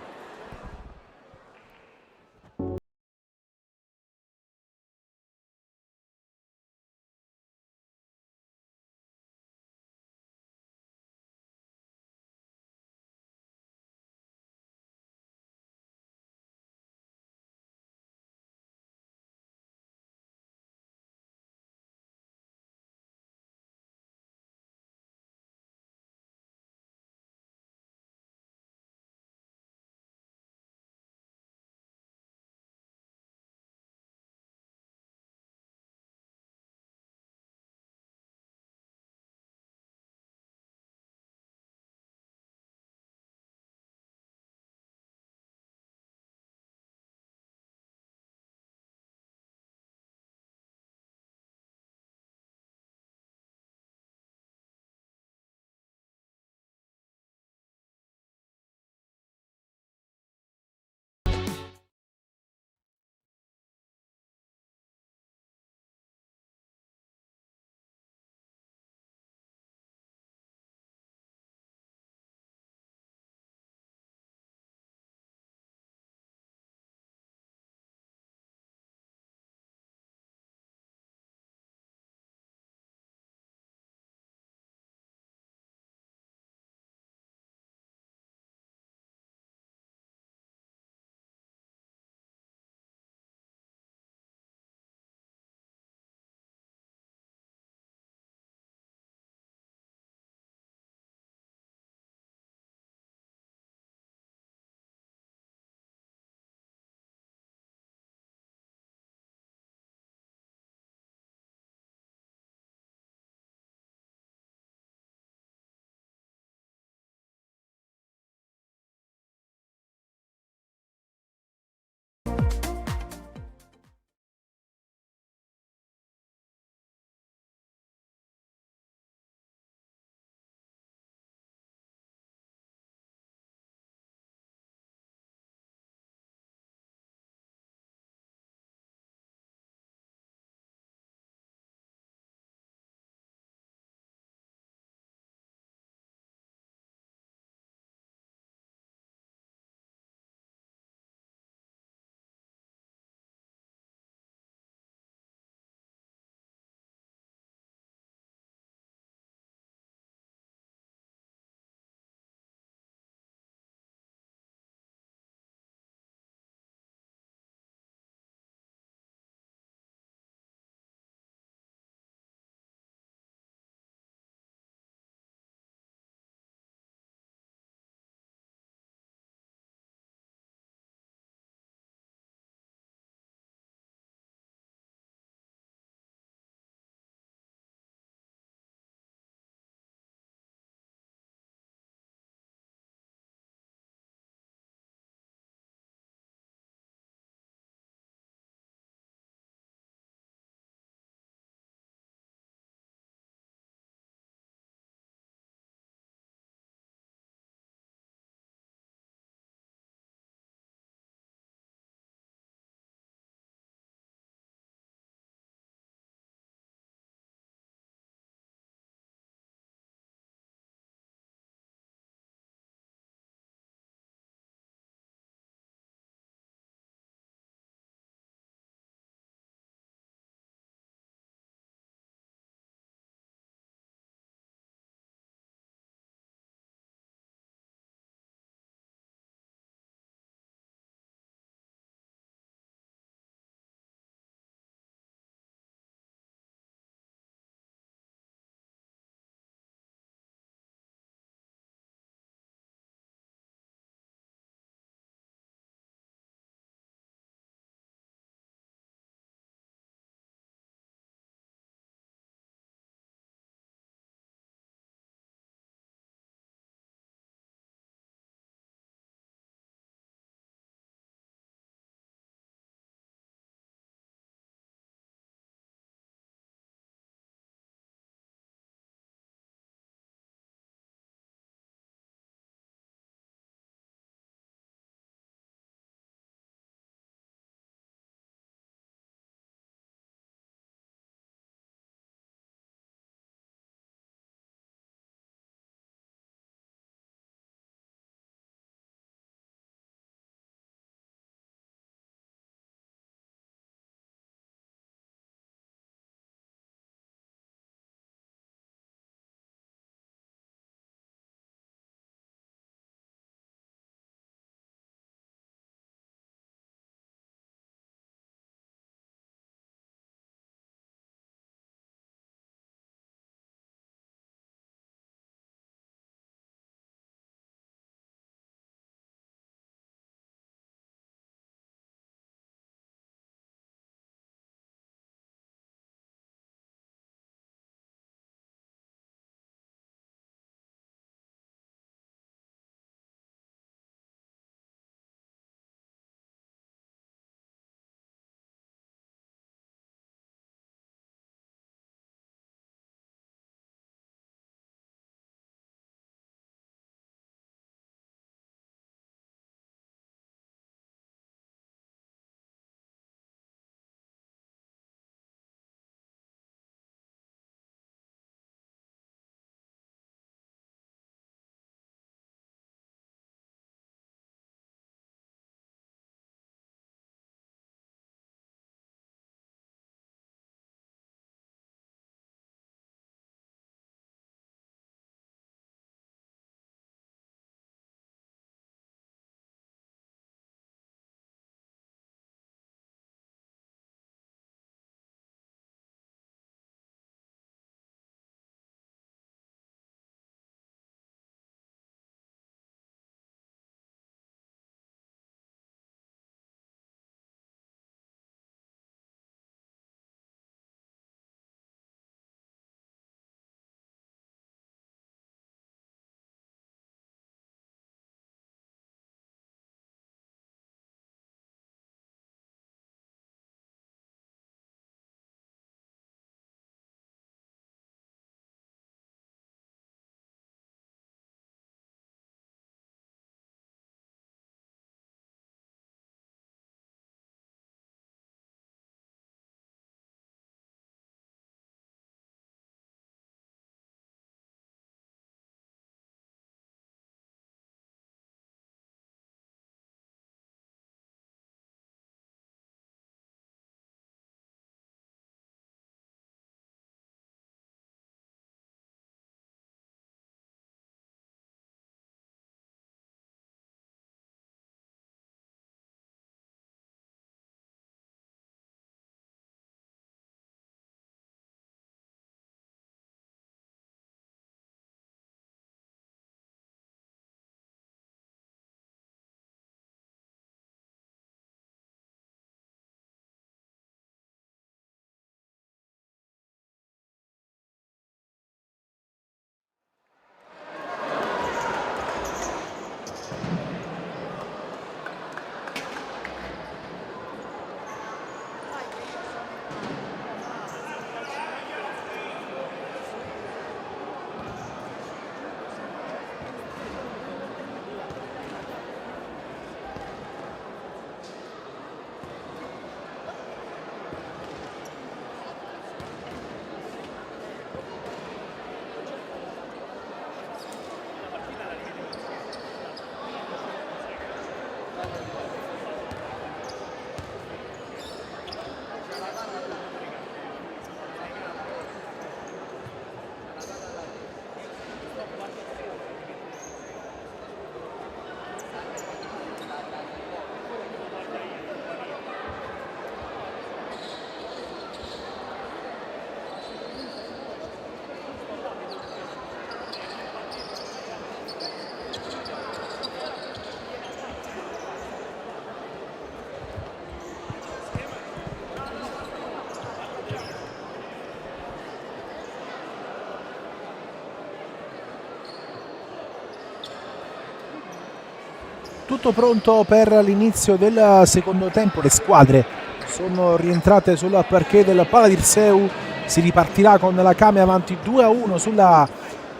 Tutto pronto per l'inizio del secondo tempo, le squadre sono rientrate sul parquet del Paladirseu, si ripartirà con la Kame avanti 2-1 sulla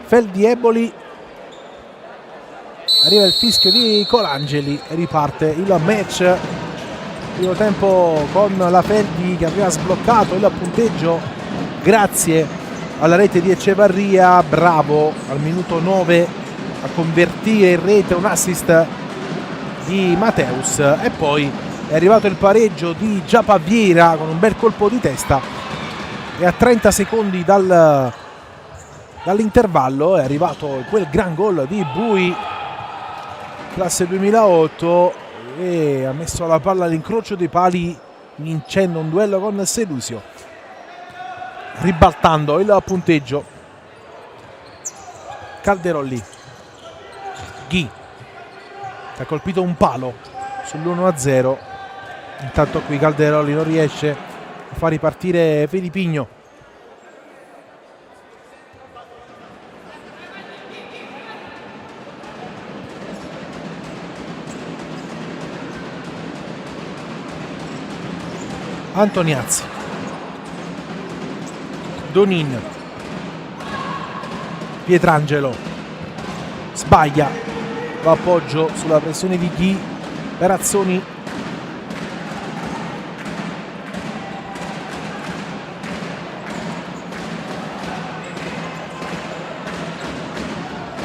Feldi Eboli. Arriva il fischio di Colangeli e riparte il match. Primo tempo con la Feldi che aveva sbloccato il punteggio grazie alla rete di Ecevarria, bravo al minuto 9 a convertire in rete un assist di Mateus, e poi è arrivato il pareggio di Giapaviera con un bel colpo di testa, e a 30 secondi dall'intervallo è arrivato quel gran gol di Bui, classe 2008, e ha messo la palla all'incrocio dei pali vincendo un duello con Sedusio, ribaltando il punteggio. Calderolli, Ghi che ha colpito un palo sull'1-0. Intanto qui Calderolli non riesce a far ripartire Filipigno. Antoniazzi, Donin, Pietrangelo sbaglia, va appoggio sulla pressione di Ghi, Perazzoni,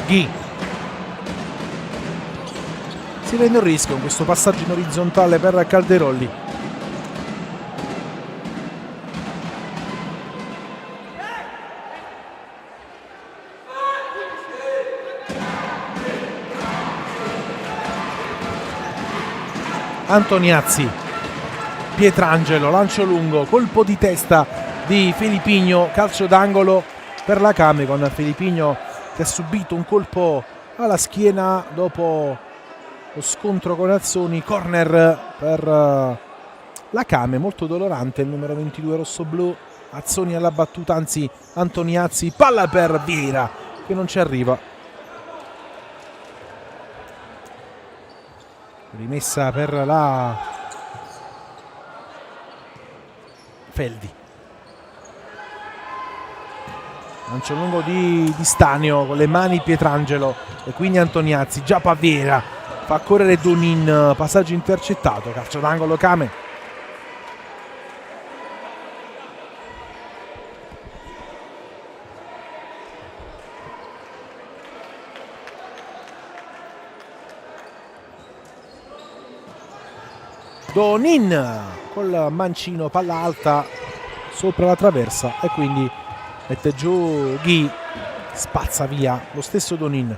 Ghi, si prende un rischio con questo passaggio in orizzontale per Calderolli. Antoniazzi, Pietrangelo, lancio lungo, colpo di testa di Filipigno, calcio d'angolo per la Kame, con Filipigno che ha subito un colpo alla schiena dopo lo scontro con Azzoni. Corner per la Kame, molto dolorante il numero 22 rossoblu. Azzoni alla battuta, anzi Antoniazzi, palla per Vieira che non ci arriva. Rimessa per la Feldi. Lancio lungo di Stanio con le mani Pietrangelo e quindi Antoniazzi. Giapaviera fa correre Donin, passaggio intercettato, calcio d'angolo Kame. Donin col mancino, palla alta sopra la traversa e quindi mette giù Ghi, spazza via lo stesso Donin.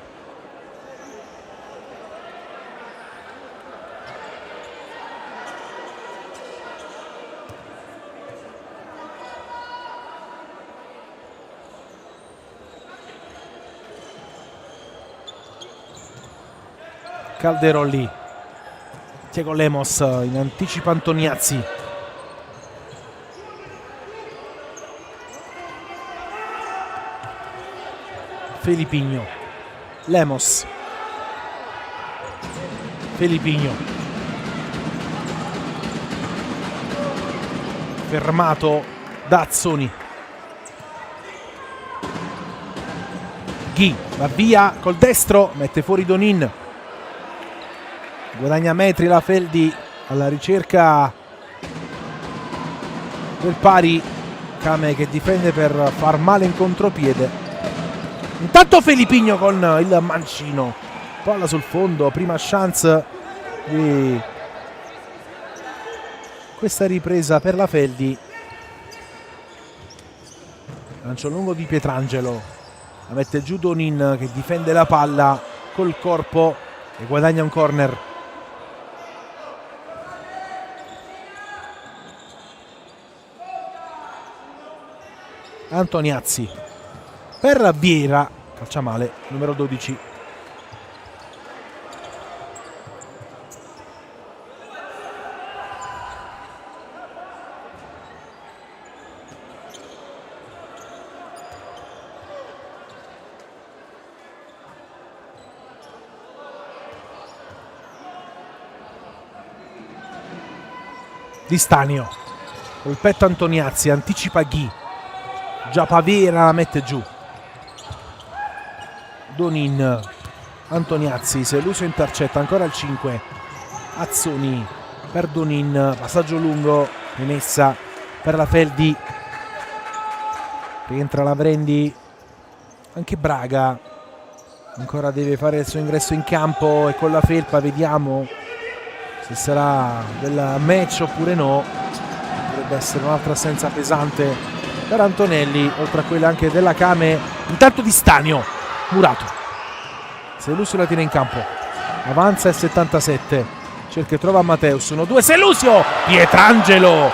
Calderolli, Diego Lemos in anticipa Antoniazzi. Filipigno, Lemos, Filipigno, fermato da Azzoni. Ghi va via col destro, mette fuori Donin. Guadagna metri la Feldi alla ricerca del pari. Kame che difende per far male in contropiede. Intanto Filipigno con il mancino, palla sul fondo, prima chance di questa ripresa per la Feldi. Lancio lungo di Pietrangelo, la mette giù Donin che difende la palla col corpo e guadagna un corner. Antoniazzi per Vieira, calcia male, numero 12. Di Stanio, col petto Antoniazzi, anticipa Ghi, già Pavera la mette giù. Donin, Antoniazzi, Selusio intercetta, ancora il 5. Azzoni per Donin, passaggio lungo, rimessa per la Feldi. Rientra Lavrendi, anche Braga ancora deve fare il suo ingresso in campo e con la felpa vediamo se sarà del match oppure no. Potrebbe essere un'altra assenza pesante per Antonelli, oltre a quella anche della Kame. Intanto Di Stanio, Murato, Selusio la tiene in campo, avanza il 77, cerca e trova Matteus, 1-2, Selusio, Pietrangelo,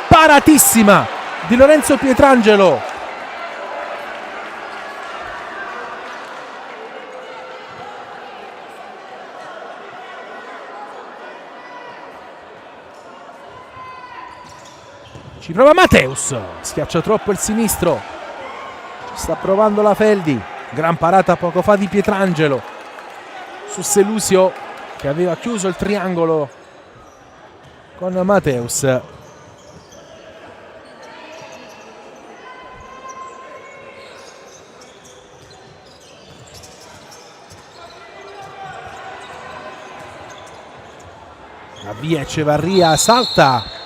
paratissima di Lorenzo Pietrangelo. Ci prova Matteus, schiaccia troppo il sinistro, sta provando la Feldi, gran parata poco fa di Pietrangelo su Selusio che aveva chiuso il triangolo con Matteus. Avvia Echevarria, salta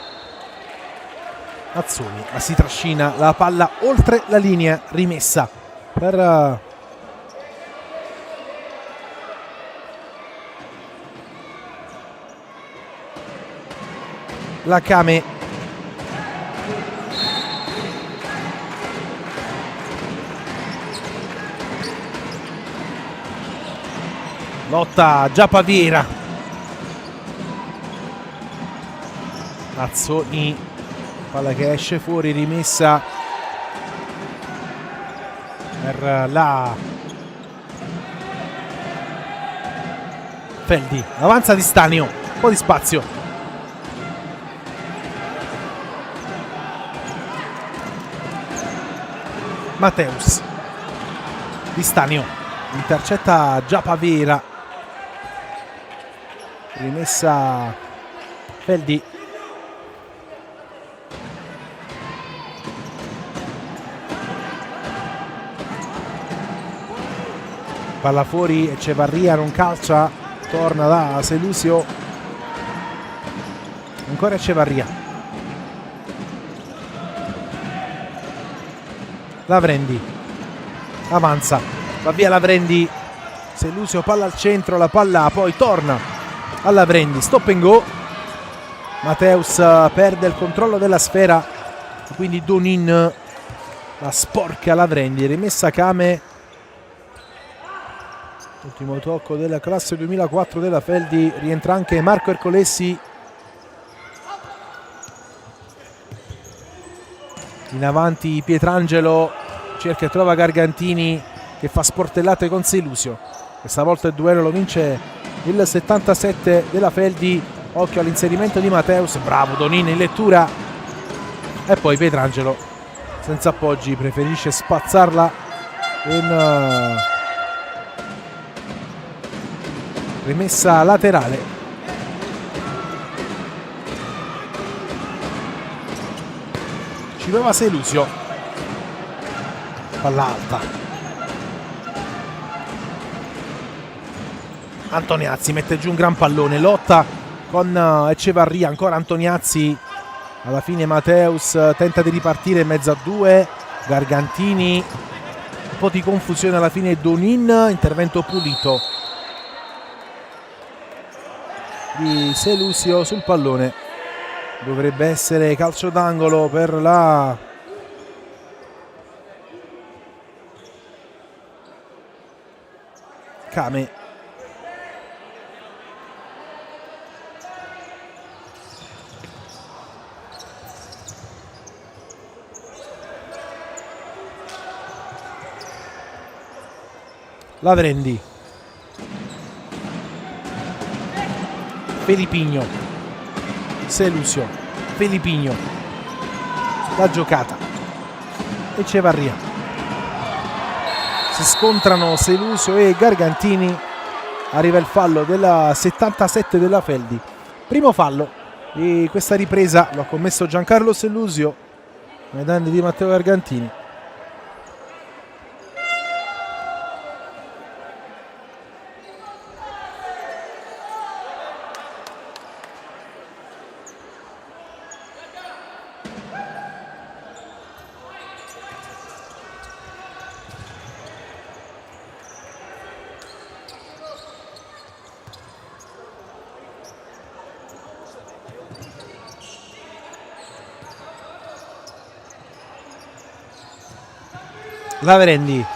Azzoni, ma si trascina la palla oltre la linea, rimessa per la Kame. Lotta già Pavera, Azzoni, palla che esce fuori, rimessa per la Feldi, avanza Di Stanio, un po' di spazio, Matteus, Di Stanio intercetta già Pavera, rimessa Feldi, palla fuori, Echevarria non calcia, torna da Selusio, ancora Echevarria, Lavrendi, avanza, va via Lavrendi, Selusio, palla al centro, la palla poi torna a Lavrendi, stop and go, Matteus perde il controllo della sfera, quindi Donin la sporca Lavrendi, rimessa Kame. Ultimo tocco della classe 2004 della Feldi, rientra anche Marco Ercolessi. In avanti Pietrangelo, cerca e trova Gargantini che fa sportellate con Selusio. Questa volta il duello lo vince il 77 della Feldi. Occhio all'inserimento di Matteus, bravo Donin in lettura. E poi Pietrangelo senza appoggi preferisce spazzarla in rimessa laterale. Ci prova Selusio, palla alta, Antoniazzi mette giù un gran pallone, lotta con Echevarria, ancora Antoniazzi, alla fine Matteus tenta di ripartire in mezzo a due, Gargantini, un po' di confusione alla fine, Donin, intervento pulito di Selusio sul pallone, dovrebbe essere calcio d'angolo per la Kame. Lavrendi, Felipigno, Selusio, Felipigno, la giocata, Echevarria, si scontrano Selusio e Gargantini, arriva il fallo della 77 della Feldi, primo fallo di questa ripresa lo ha commesso Giancarlo Sellusio ai danni di Matteo Gargantini. Lavrendi,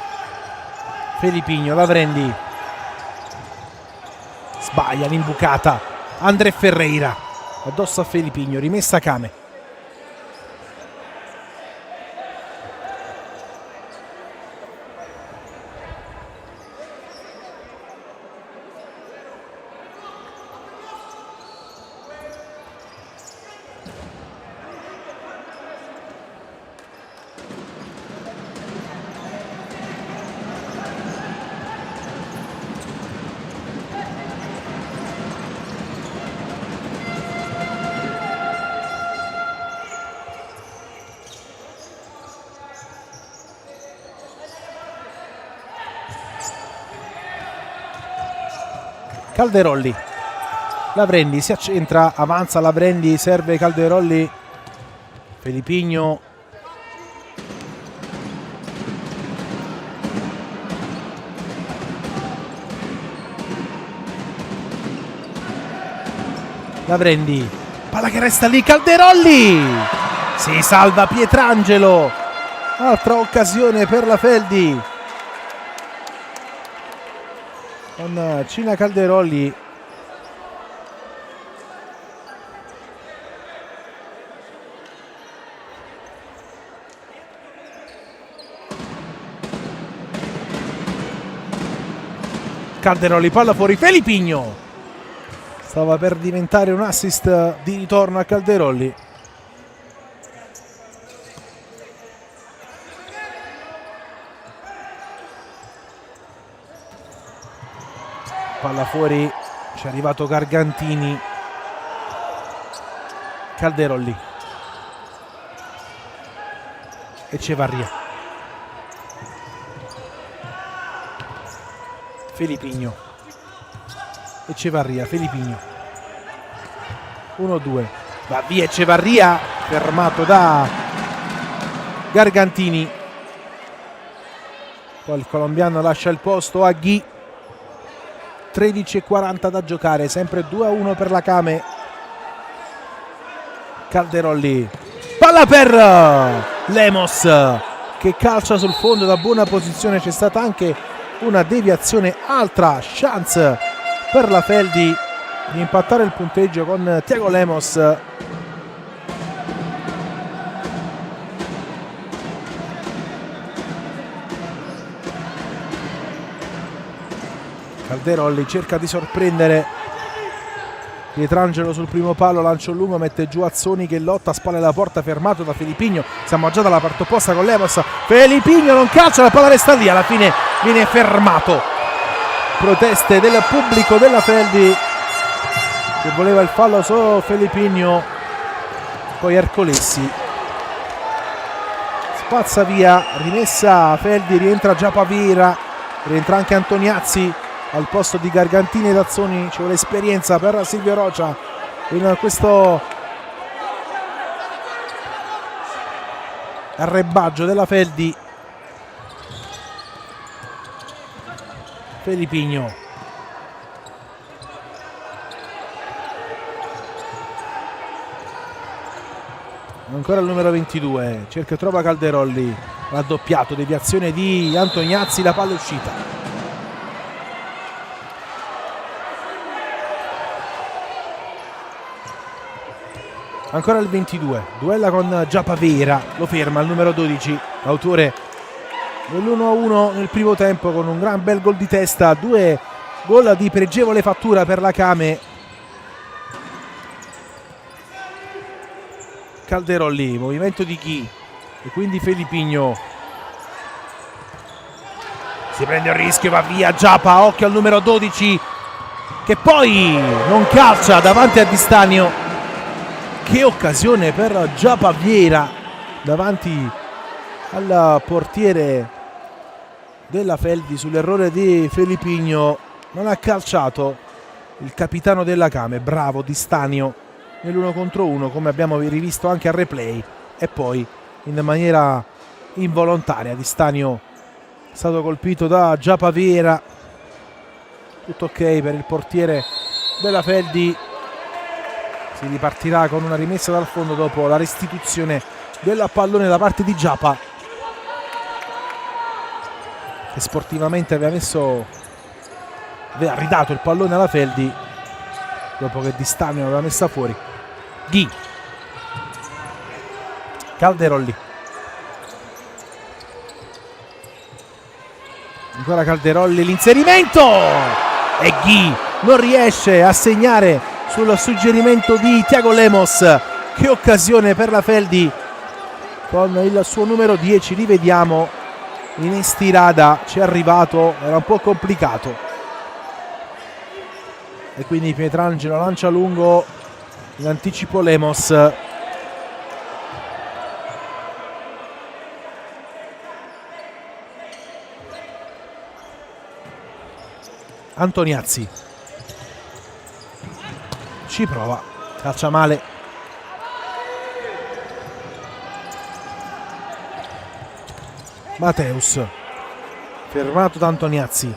Felipigno, Lavrendi sbaglia l'imbucata, André Ferreira addosso a Felipigno, rimessa Kame. Calderolli, Lavrendi si accentra, avanza Lavrendi, serve Calderolli, Felipigno, Lavrendi, palla che resta lì, Calderolli, si salva Pietrangelo, altra occasione per la Feldi. Con Cina Calderolli palla fuori, Felipigno stava per diventare un assist di ritorno a Calderolli. Palla fuori, ci è arrivato Gargantini, Calderolli, Echevarria, Felipigno, Echevarria, Felipigno, 1-2, va via Echevarria, fermato da Gargantini, poi il colombiano lascia il posto a Ghi. 13:40 da giocare, sempre 2-1 per la Kame. Calderolli, palla per Lemos che calcia sul fondo da buona posizione, c'è stata anche una deviazione, altra chance per la Feldi di impattare il punteggio con Thiago Lemos. Calderolli cerca di sorprendere Pietrangelo sul primo palo, lancio lungo, mette giù Azzoni che lotta a spalle alla porta, fermato da Felipigno. Siamo già dalla parte opposta con Lemos. Felipigno non calcia, la palla resta lì, alla fine viene fermato. Proteste del pubblico della Feldi che voleva il fallo su Felipigno. Poi Ercolessi spazza via, rimessa Feldi, rientra già Pavira, rientra anche Antoniazzi al posto di Gargantini ed Azzoni. Ci vuole esperienza per Silvio Rocia in questo arrebaggio della Feldi. Felipigno, ancora il numero 22, cerca e trova Calderolli, raddoppiato, deviazione di Antoniazzi, la palla è uscita. Ancora il 22, duella con Giapavera, lo ferma il numero 12, autore dell'1-1 nel primo tempo con un gran bel gol di testa, 2 gol di pregevole fattura per la Kame. Calderolli, movimento di Chi e quindi Felipigno si prende il rischio, va via Giapa, occhio al numero 12 che poi non calcia davanti a Di Stanio. che occasione per Giapaviera davanti al portiere della Feldi sull'errore di Felipigno. Non ha calciato il capitano della Kame, bravo Di Stanio nell'1 contro 1 come abbiamo rivisto anche al replay, e poi in maniera involontaria Di Stanio è stato colpito da Giapaviera. Tutto ok per il portiere della Feldi, si ripartirà con una rimessa dal fondo dopo la restituzione del pallone da parte di Giapa, che sportivamente aveva ridato il pallone alla Feldi dopo che Di Stanio aveva messa fuori. Ghi, Calderolli, ancora Calderolli, l'inserimento, e Ghi non riesce a segnare sul suggerimento di Thiago Lemos. Che occasione per la Feldi con il suo numero 10, rivediamo in Estirada, ci è arrivato, era un po' complicato, e quindi Pietrangelo lancia lungo, in anticipo Lemos. Antoniazzi ci prova, calcia male. Mateus, fermato da Antoniazzi.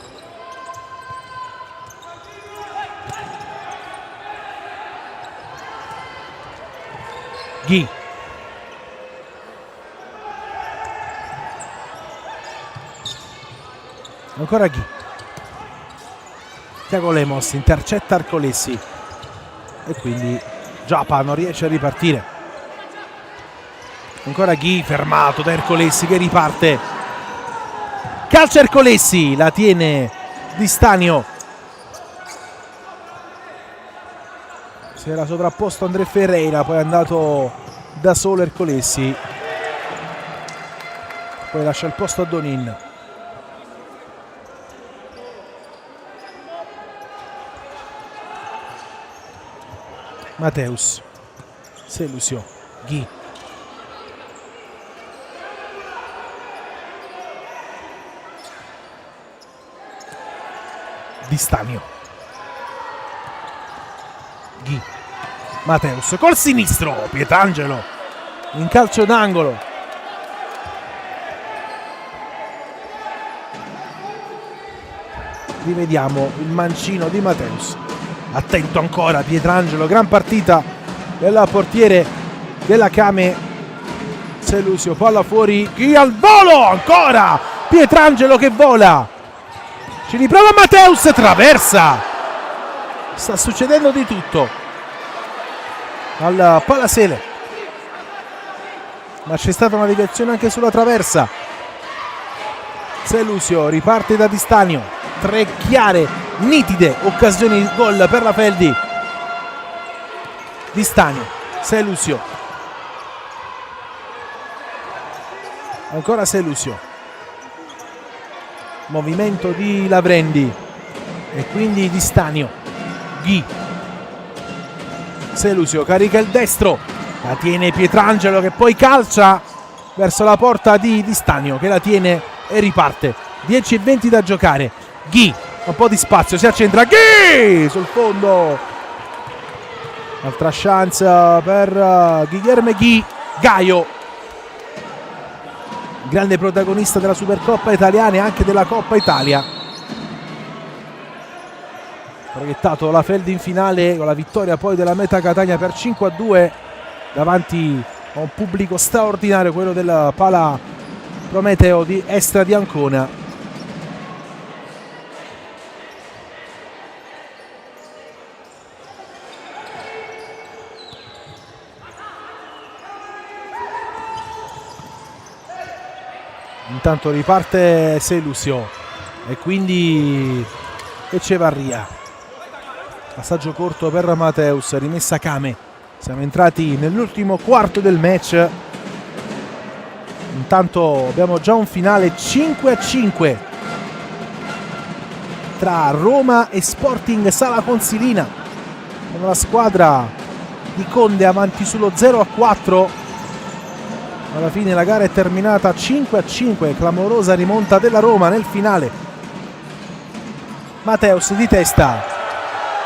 Ghi, ancora Ghi. Thiago Lemos intercetta Arcolessi e quindi Giapa non riesce a ripartire. Ancora Ghi, fermato da Ercolessi che riparte. Calcia Ercolessi, la tiene Di Stanio. Si era sovrapposto André Ferreira, poi è andato da solo Ercolessi, poi lascia il posto a Donin. Mateus, Selusio, Ghi, Di Stanio, Ghi, Mateus col sinistro, Pietrangelo in calcio d'angolo. Rivediamo il mancino di Mateus. Attento ancora Pietrangelo, gran partita del portiere della Kame. Selusio, palla fuori, Ghi al volo, ancora Pietrangelo che vola, ci riprova Mateus, traversa. Sta succedendo di tutto al Palasele, ma c'è stata una deviazione anche sulla traversa. Selusio riparte da Di Stanio, tre chiare, nitide occasioni di gol per la Feldi. Di Stanio, Selusio, ancora Selusio, movimento di Lavrendi e quindi Di Stanio. Ghi, Selusio carica il destro, la tiene Pietrangelo che poi calcia verso la porta di Di Stanio che la tiene e riparte. 10:20 da giocare. Ghi, un po' di spazio, si accentra Ghi sul fondo, altra chance per Guilherme Ghi. Gaio, grande protagonista della Supercoppa italiana e anche della Coppa Italia, proiettato la Feldi in finale con la vittoria poi della Meta Catania per 5-2 davanti a un pubblico straordinario, quello del Pala Prometeo di Estra di Ancona. Intanto riparte Selusio e quindi Echevarria. Passaggio corto per Mateus, rimessa Kame. Siamo entrati nell'ultimo quarto del match. Intanto abbiamo già un finale 5-5 tra Roma e Sporting Sala Consilina, con la squadra di Conde avanti sullo 0-4. Alla fine la gara è terminata 5-5, clamorosa rimonta della Roma nel finale. Mateus di testa,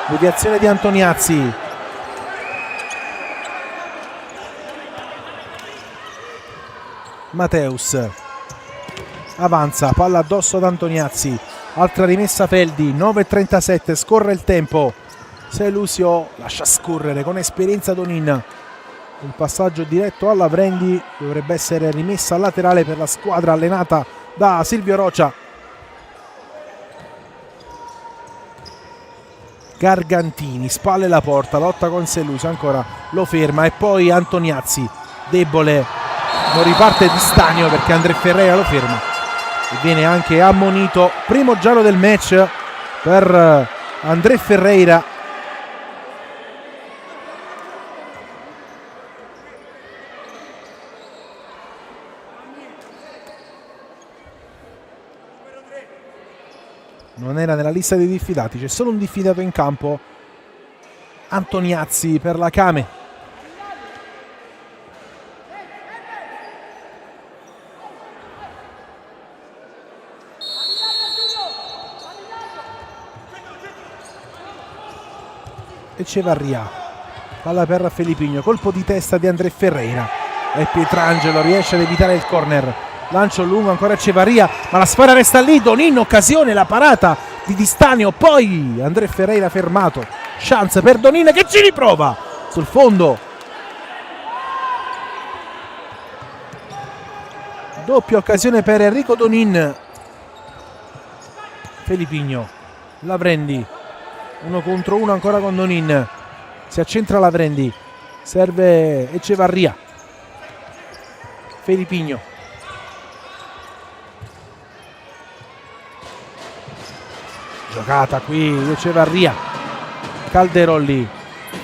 deviazione di Antoniazzi. Mateus avanza, palla addosso ad Antoniazzi, altra rimessa Feldi, 9:37, scorre il tempo. Selusio lascia scorrere con esperienza Donin. Il passaggio diretto alla Vrendi, dovrebbe essere rimessa laterale per la squadra allenata da Silvio Rocia. Gargantini, spalle la porta, lotta con Selusio, ancora lo ferma e poi Antoniazzi, debole. Non riparte Di Stanio perché André Ferreira lo ferma e viene anche ammonito. Primo giallo del match per André Ferreira. Non era nella lista dei diffidati, c'è solo un diffidato in campo, Antoniazzi per la Came. Echevarria, palla per Felipigno, colpo di testa di André Ferreira e Pietrangelo riesce ad evitare il corner. Lancio lungo, ancora Echevarria, ma la sfera resta lì. Donin, occasione, la parata di Di Stanio, poi André Ferreira fermato. Chance per Donin che ci riprova sul fondo. Doppia occasione per Enrico Donin. Felipigno, Lavrendi, 1 contro 1 ancora con Donin. Si accentra Lavrendi, serve Echevarria. Felipigno, giocata qui Echevarria. Calderolli,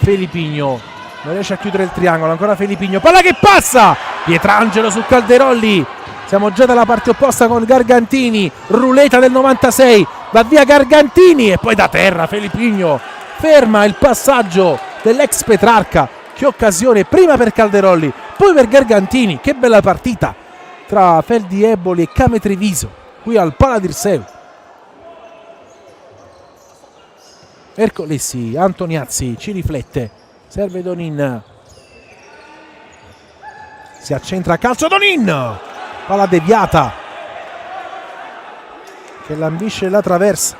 Felipigno, non riesce a chiudere il triangolo, ancora Felipigno, palla che passa, Pietrangelo su Calderolli. Siamo già dalla parte opposta con Gargantini, ruleta del 96, va via Gargantini e poi da terra Felipigno ferma il passaggio dell'ex Petrarca. Che occasione, prima per Calderolli, poi per Gargantini. Che bella partita tra Feldi Eboli e Came Treviso qui al Paladirseu. Ercolesi, Antoniazzi ci riflette, serve Donin, si accentra a calcio Donin, palla deviata che lambisce la traversa.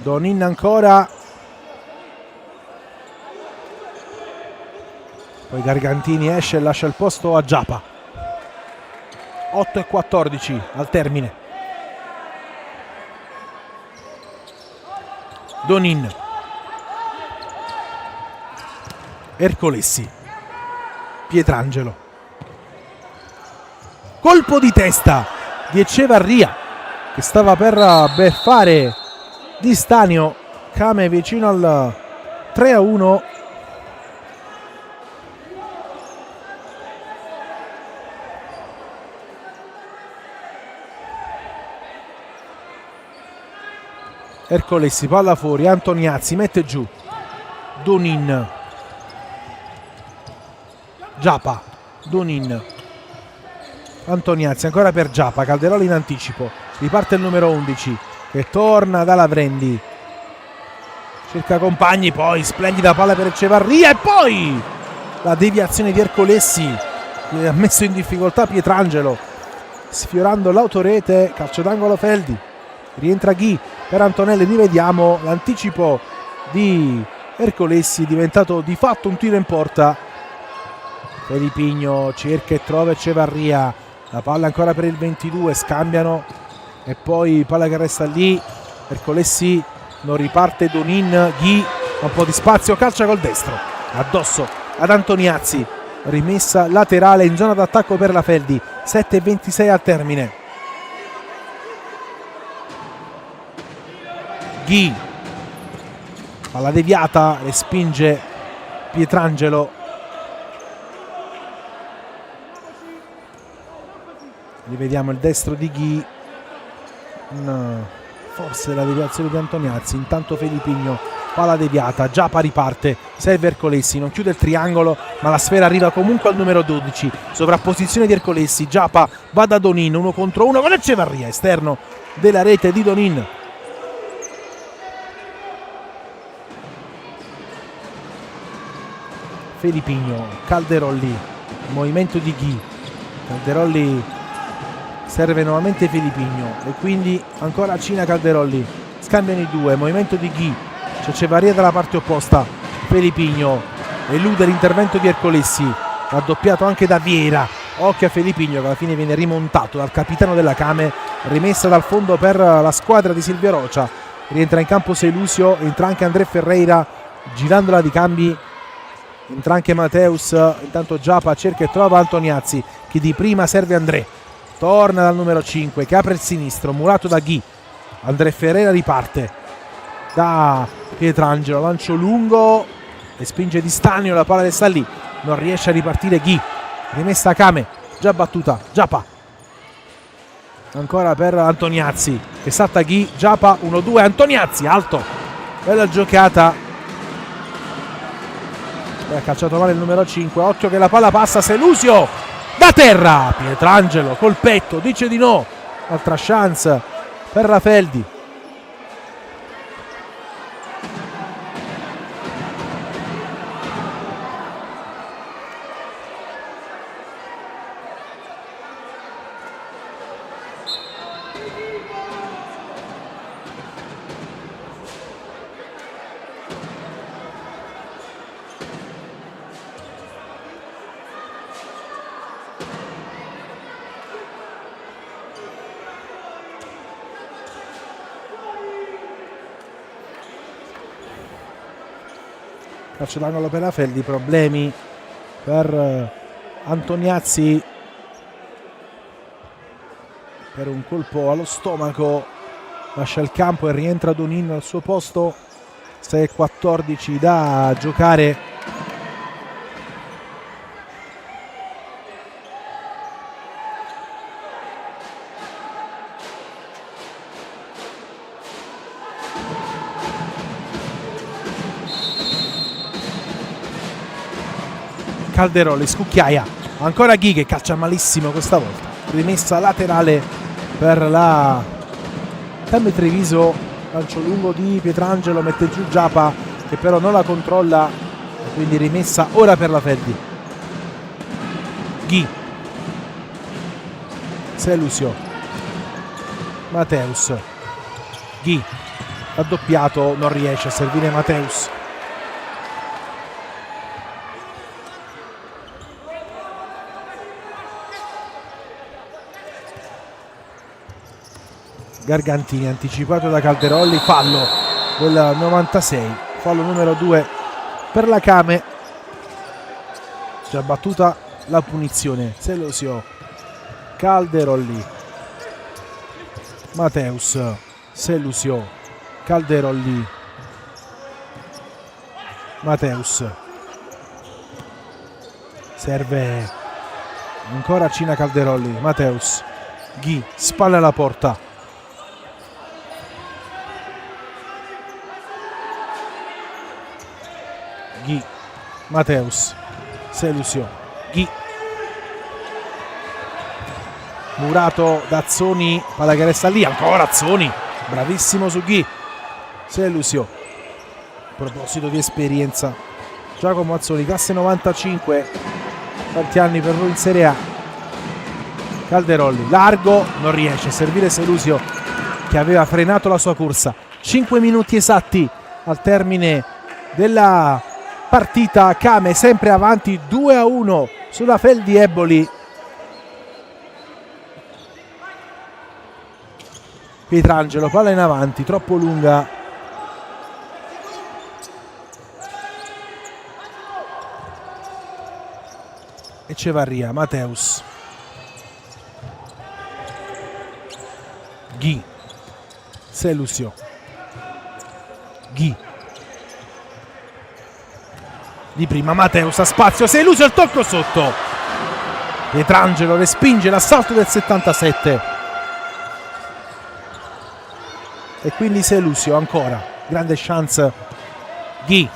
Donin ancora, poi Gargantini esce e lascia il posto a Giapa. 8:14 al termine. Donin, Ercolesi, Pietrangelo, colpo di testa di Echevarria che stava per beffare Di Stanio. Came vicino al 3-1. Ercolesi, palla fuori, Antoniazzi mette giù Donin, Giapa, Donin, Antoniazzi ancora per Giapa, Calderoli in anticipo, riparte il numero 11 che torna da Lavrendi, cerca compagni, poi splendida palla per Echevarria e poi la deviazione di Ercolesi che ha messo in difficoltà Pietrangelo sfiorando l'autorete. Calcio d'angolo Feldi, rientra Ghi per Antonelli, rivediamo l'anticipo di Ercolesi, è diventato di fatto un tiro in porta. Felipigno cerca e trova Echevarria, la palla ancora per il 22, scambiano e poi palla che resta lì. Ercolesi, non riparte Donin, Ghi, un po' di spazio, calcia col destro addosso ad Antoniazzi, rimessa laterale in zona d'attacco per la Feldi. 7:26 al termine. Ghi, palla deviata, respinge Pietrangelo. Rivediamo il destro di Ghi, forse la deviazione di Antoniazzi. Intanto Felipigno, palla deviata, Giapa riparte, serve Ercolessi, non chiude il triangolo ma la sfera arriva comunque al numero 12, sovrapposizione di Ercolessi, Giapa va da Donin, 1 contro 1 con Echevarria, esterno della rete di Donin. Felipigno, Calderolli, movimento di Ghi, Calderolli serve nuovamente Felipigno e quindi ancora Cina Calderolli, scambiano i due, movimento di Ghi, c'è Echevarria dalla parte opposta, Felipigno elude l'intervento di Ercolessi, raddoppiato anche da Viera, occhio a Felipigno che alla fine viene rimontato dal capitano della Came, rimessa dal fondo per la squadra di Silvio Rocia, rientra in campo Selusio, entra anche André Ferreira girandola di cambi, entra anche Mateus, intanto Giapa cerca e trova Antoniazzi che di prima serve André, torna dal numero 5 che apre il sinistro, murato da Ghi, André Ferreira riparte da Pietrangelo, lancio lungo e spinge di Stanio, la palla resta lì, non riesce a ripartire Ghi, rimessa a Came, già battuta, Giapa ancora per Antoniazzi che salta Ghi, Giapa 1-2, Antoniazzi alto, bella giocata, ha calciato male il numero 5, occhio che la palla passa, Selusio da terra, Pietrangelo col petto dice di no, altra chance per Rafeldi. Calcio d'angolo per Rafeldi, problemi per Antoniazzi per un colpo allo stomaco, lascia il campo e rientra Donin al suo posto, 6:14 da giocare. Calderolli, scucchiaia, ancora Ghi che calcia malissimo questa volta, rimessa laterale per la Came Treviso, lancio lungo di Pietrangelo, mette giù Giapa che però non la controlla e quindi rimessa ora per la Feldi. Ghi, Selusio, Mateus, Ghi, raddoppiato, non riesce a servire Mateus. Gargantini anticipato da Calderolli, fallo del 96, fallo numero 2 per la Came, già battuta la punizione. Selusio, Calderolli, Mateus, Selusio, Calderolli, Mateus, serve ancora Cina Calderolli, Mateus, Ghi, spalle alla porta, Ghi, Mateus, Selusio, Ghi, murato da Azzoni, palla che resta lì, ancora Azzoni, bravissimo su Ghi, Selusio, a proposito di esperienza, Giacomo Azzoni, classe 95, tanti anni per lui in Serie A. Calderolli, largo, non riesce a servire Selusio che aveva frenato la sua corsa. 5 minuti esatti al termine della partita, Came sempre avanti 2-1 sulla Feldi Eboli. Pietrangelo, palla in avanti, troppo lunga. Echevarria, Mateus, Ghi, Selusio, Ghi, di prima Mateus a spazio, Selusio il tocco sotto, Pietrangelo respinge l'assalto del 77 e quindi Selusio ancora, grande chance. Ghi,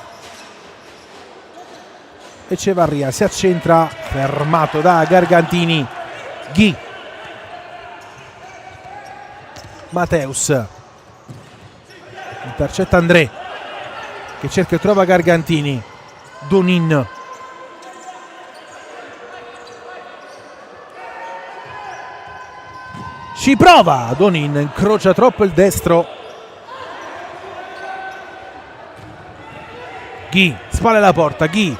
Echevarria si accentra, fermato da Gargantini. Ghi, Mateus intercetta André che cerca e trova Gargantini. Donin, ci prova Donin, incrocia troppo il destro. Ghi, spalle alla porta. Ghi,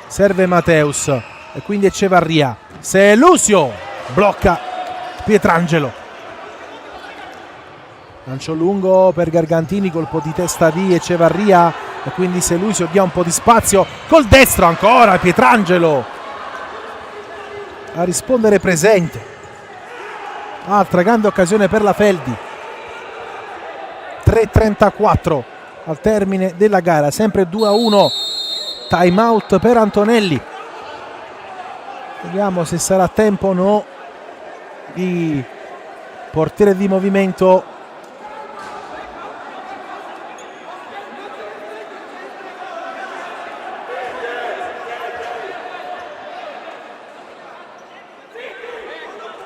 serve Mateus e quindi Echevarria. Selusio blocca Pietrangelo. Lancio lungo per Gargantini, colpo di testa di Echevarria e quindi Selusio dia un po' di spazio col destro ancora Pietrangelo a rispondere presente. Altra grande occasione per la Feldi. 3:34 al termine della gara, sempre 2-1. Time out per Antonelli. Vediamo se sarà tempo o no di portiere di movimento.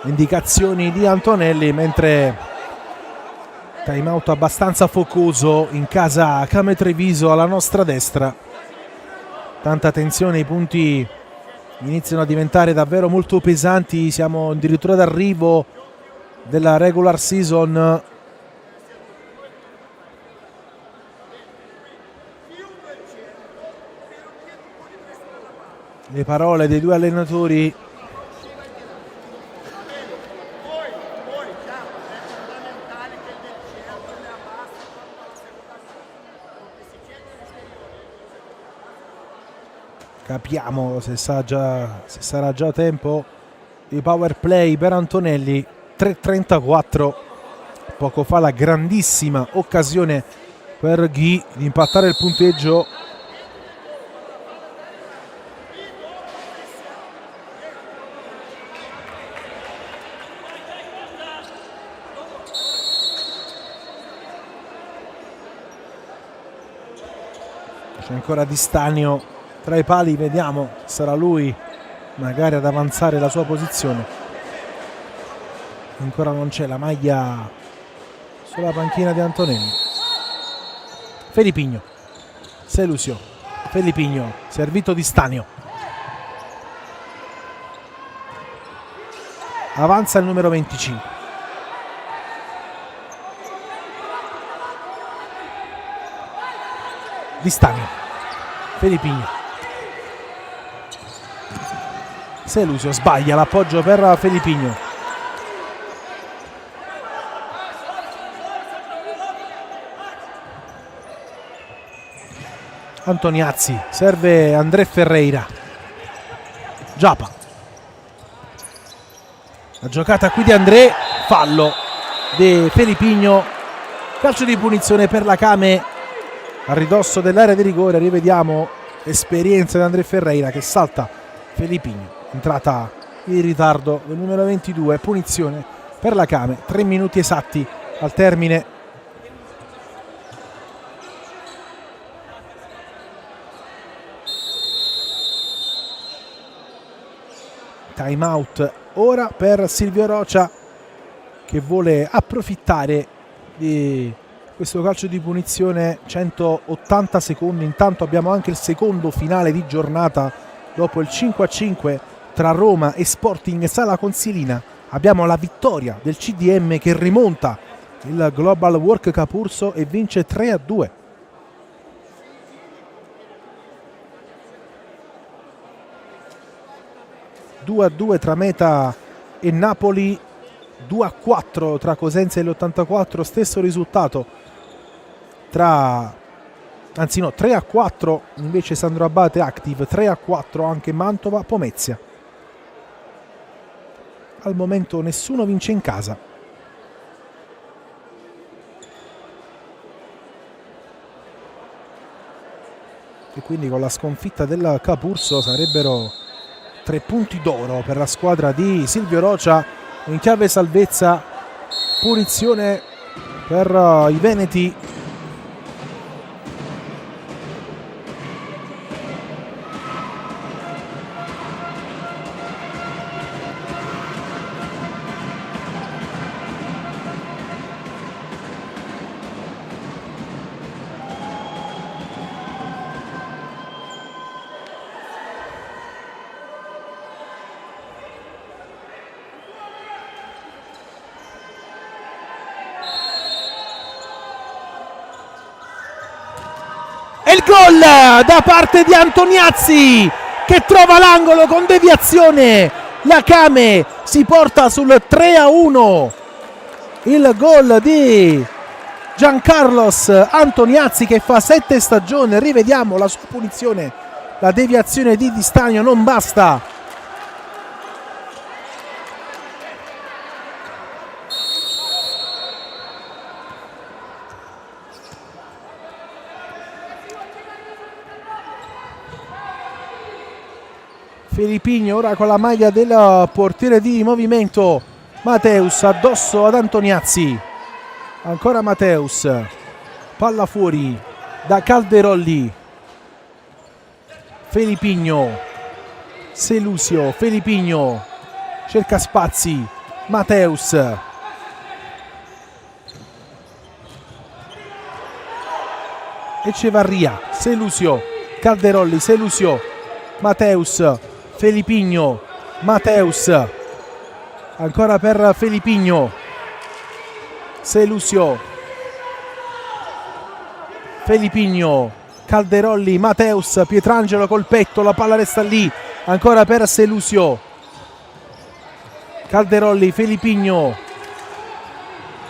Indicazioni di Antonelli, mentre time out abbastanza focoso in casa Came Treviso alla nostra destra. Tanta tensione, i punti iniziano a diventare davvero molto pesanti, siamo addirittura d'arrivo della regular season. Le parole dei due allenatori capiamo se sarà già tempo di power play per Antonelli. 3:34, poco fa la grandissima occasione per Ghi di impattare il punteggio. C'è ancora Di Stanio tra i pali, vediamo, sarà lui magari ad avanzare la sua posizione. Ancora non c'è la maglia sulla panchina di Antonelli. Felipigno, Selusio, Felipigno, servito Di Stanio. Avanza il numero 25. Di Stanio, Felipigno. Selusio sbaglia l'appoggio per Felipigno. Antoniazzi, serve André Ferreira. Giapa. La giocata qui di André, fallo di Felipigno. Calcio di punizione per la Came a ridosso dell'area di rigore. Rivediamo l'esperienza di André Ferreira che salta Felipigno. Entrata in ritardo del numero 22, punizione per la Came. 3 minuti esatti al termine. Time out ora per Silvio Rocia, che vuole approfittare di questo calcio di punizione. 180 secondi. Intanto abbiamo anche il secondo finale di giornata dopo il 5-5 tra Roma e Sporting Sala Consilina. Abbiamo la vittoria del CDM che rimonta il Global Work Capurso e vince 3-2. Tra Meta e Napoli, 2-4 tra Cosenza e l'84, stesso risultato tra, anzi no, 3-4 invece Sandro Abate Active, 3-4 anche Mantova Pomezia. Al momento nessuno vince in casa. E quindi con la sconfitta del Capurso sarebbero 3 punti d'oro per la squadra di Silvio Rocia in chiave salvezza. Punizione per i veneti. E il gol da parte di Antoniazzi che trova l'angolo con deviazione. La Kame si porta sul 3-1. Il gol di Giancarlos Antoniazzi che fa 7 stagioni. Rivediamo la sua punizione. La deviazione di Di Stagno non basta. Filippigno ora con la maglia del portiere di movimento. Mateus addosso ad Antoniazzi. Ancora Mateus. Palla fuori da Calderolli. Filippigno. Selusio. Filippigno. Cerca spazi. Mateus. Echevarria. Selusio. Calderolli. Selusio. Mateus. Filippigno, Mateus, ancora per Filippigno, Selusio, Filippigno, Calderolli, Mateus, Pietrangelo col petto, la palla resta lì, ancora per Selusio, Calderolli, Filippigno,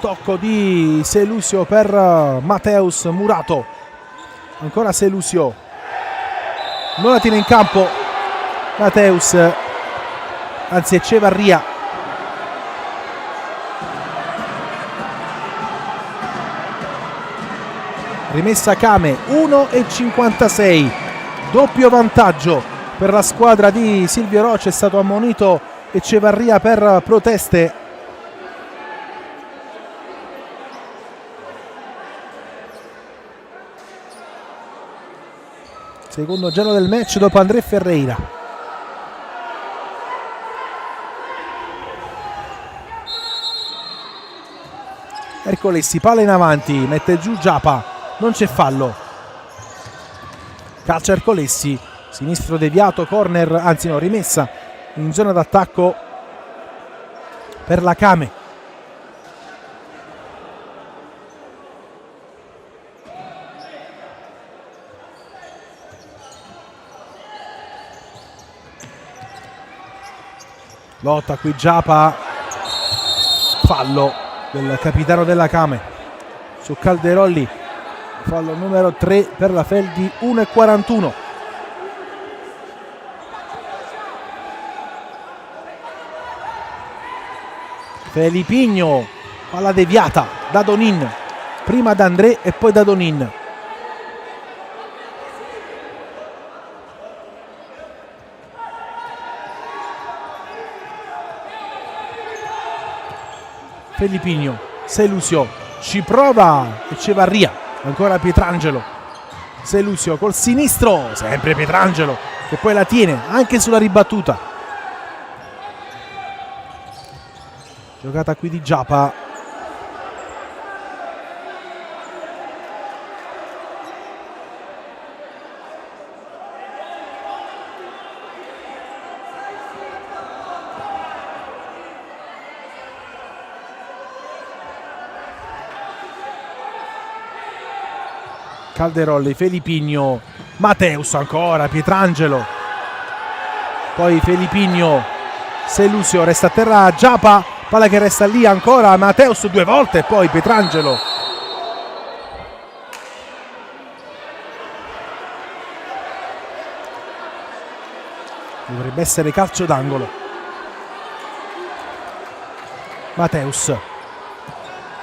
tocco di Selusio per Mateus, Murato, ancora Selusio, non la tiene in campo Mateus, anzi Echevarria. Rimessa Kame, 1,56, doppio vantaggio per la squadra di Silvio Rocia. È stato ammonito Echevarria per proteste. Secondo giallo del match dopo André Ferreira. Ercolessi, palla in avanti, mette giù Giapa, non c'è fallo. Calcia Ercolessi, sinistro deviato, corner, anzi no, rimessa in zona d'attacco per la Kame. Lotta qui Giapa, fallo del capitano della Kame su Calderolli, fallo numero 3 per la Feldi, 1,41. Filippigno, palla deviata da Donin, prima da André e poi da Donin. Filippigno, Selusio, ci prova Echevarria, ancora Pietrangelo, Selusio col sinistro, sempre Pietrangelo che poi la tiene anche sulla ribattuta. Giocata qui di Giapa. Calderolli, Filippigno, Mateus ancora, Pietrangelo, poi Filippigno, Selusio, resta a terra Giapa, palla che resta lì ancora, Mateus 2 volte e poi Pietrangelo. Dovrebbe essere calcio d'angolo. Mateus,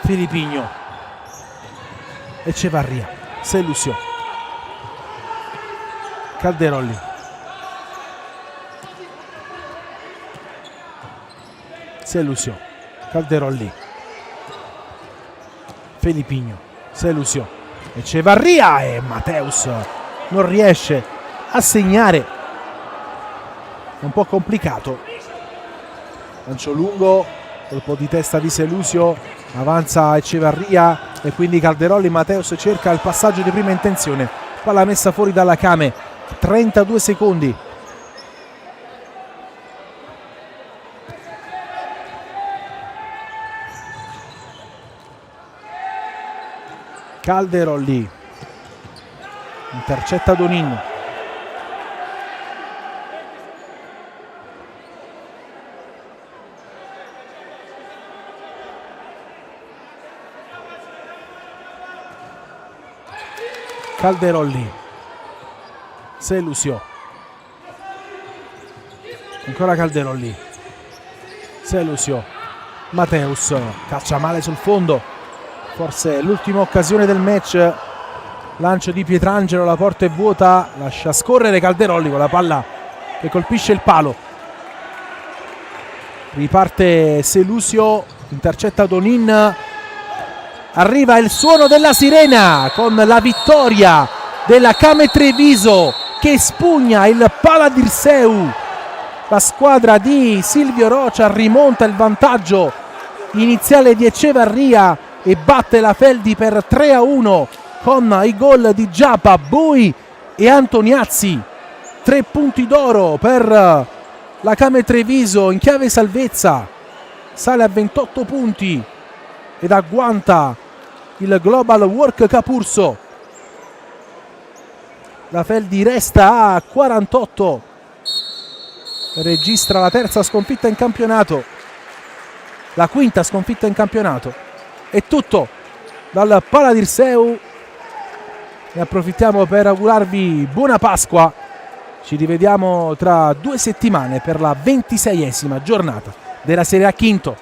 Filippigno, Echevarria, Selusio, Selusio, Calderolli, Felipigno, Selusio, Echevarria e Mateus non riesce a segnare. È un po' complicato. Lancio lungo, colpo di testa di Selusio, avanza Echevarria e quindi Calderolli. Mateus cerca il passaggio di prima intenzione, palla messa fuori dalla Kame. 32 secondi. Calderolli intercetta Donin. Calderolli, Selusio, ancora Calderolli, Selusio, Mateus caccia male sul fondo. Forse l'ultima occasione del match. Lancio di Pietrangelo, la porta è vuota, lascia scorrere Calderolli con la palla che colpisce il palo. Riparte Selusio, intercetta Donin. Arriva il suono della sirena con la vittoria della Kame Treviso che spugna il Paladirseu. La squadra di Silvio Rocia rimonta il vantaggio iniziale di Echevarria e batte la Feldi per 3-1 con i gol di Giapa, Bui e Antoniazzi. 3 punti d'oro per la Kame Treviso in chiave salvezza, sale a 28 punti ed agguanta il Global Work Capurso. La Feldi resta a 48, registra la terza sconfitta in campionato, la quinta sconfitta in campionato. È tutto dal Paladirseu, ne approfittiamo per augurarvi buona Pasqua. Ci rivediamo tra 2 settimane per la 26esima giornata della Serie A Quinto.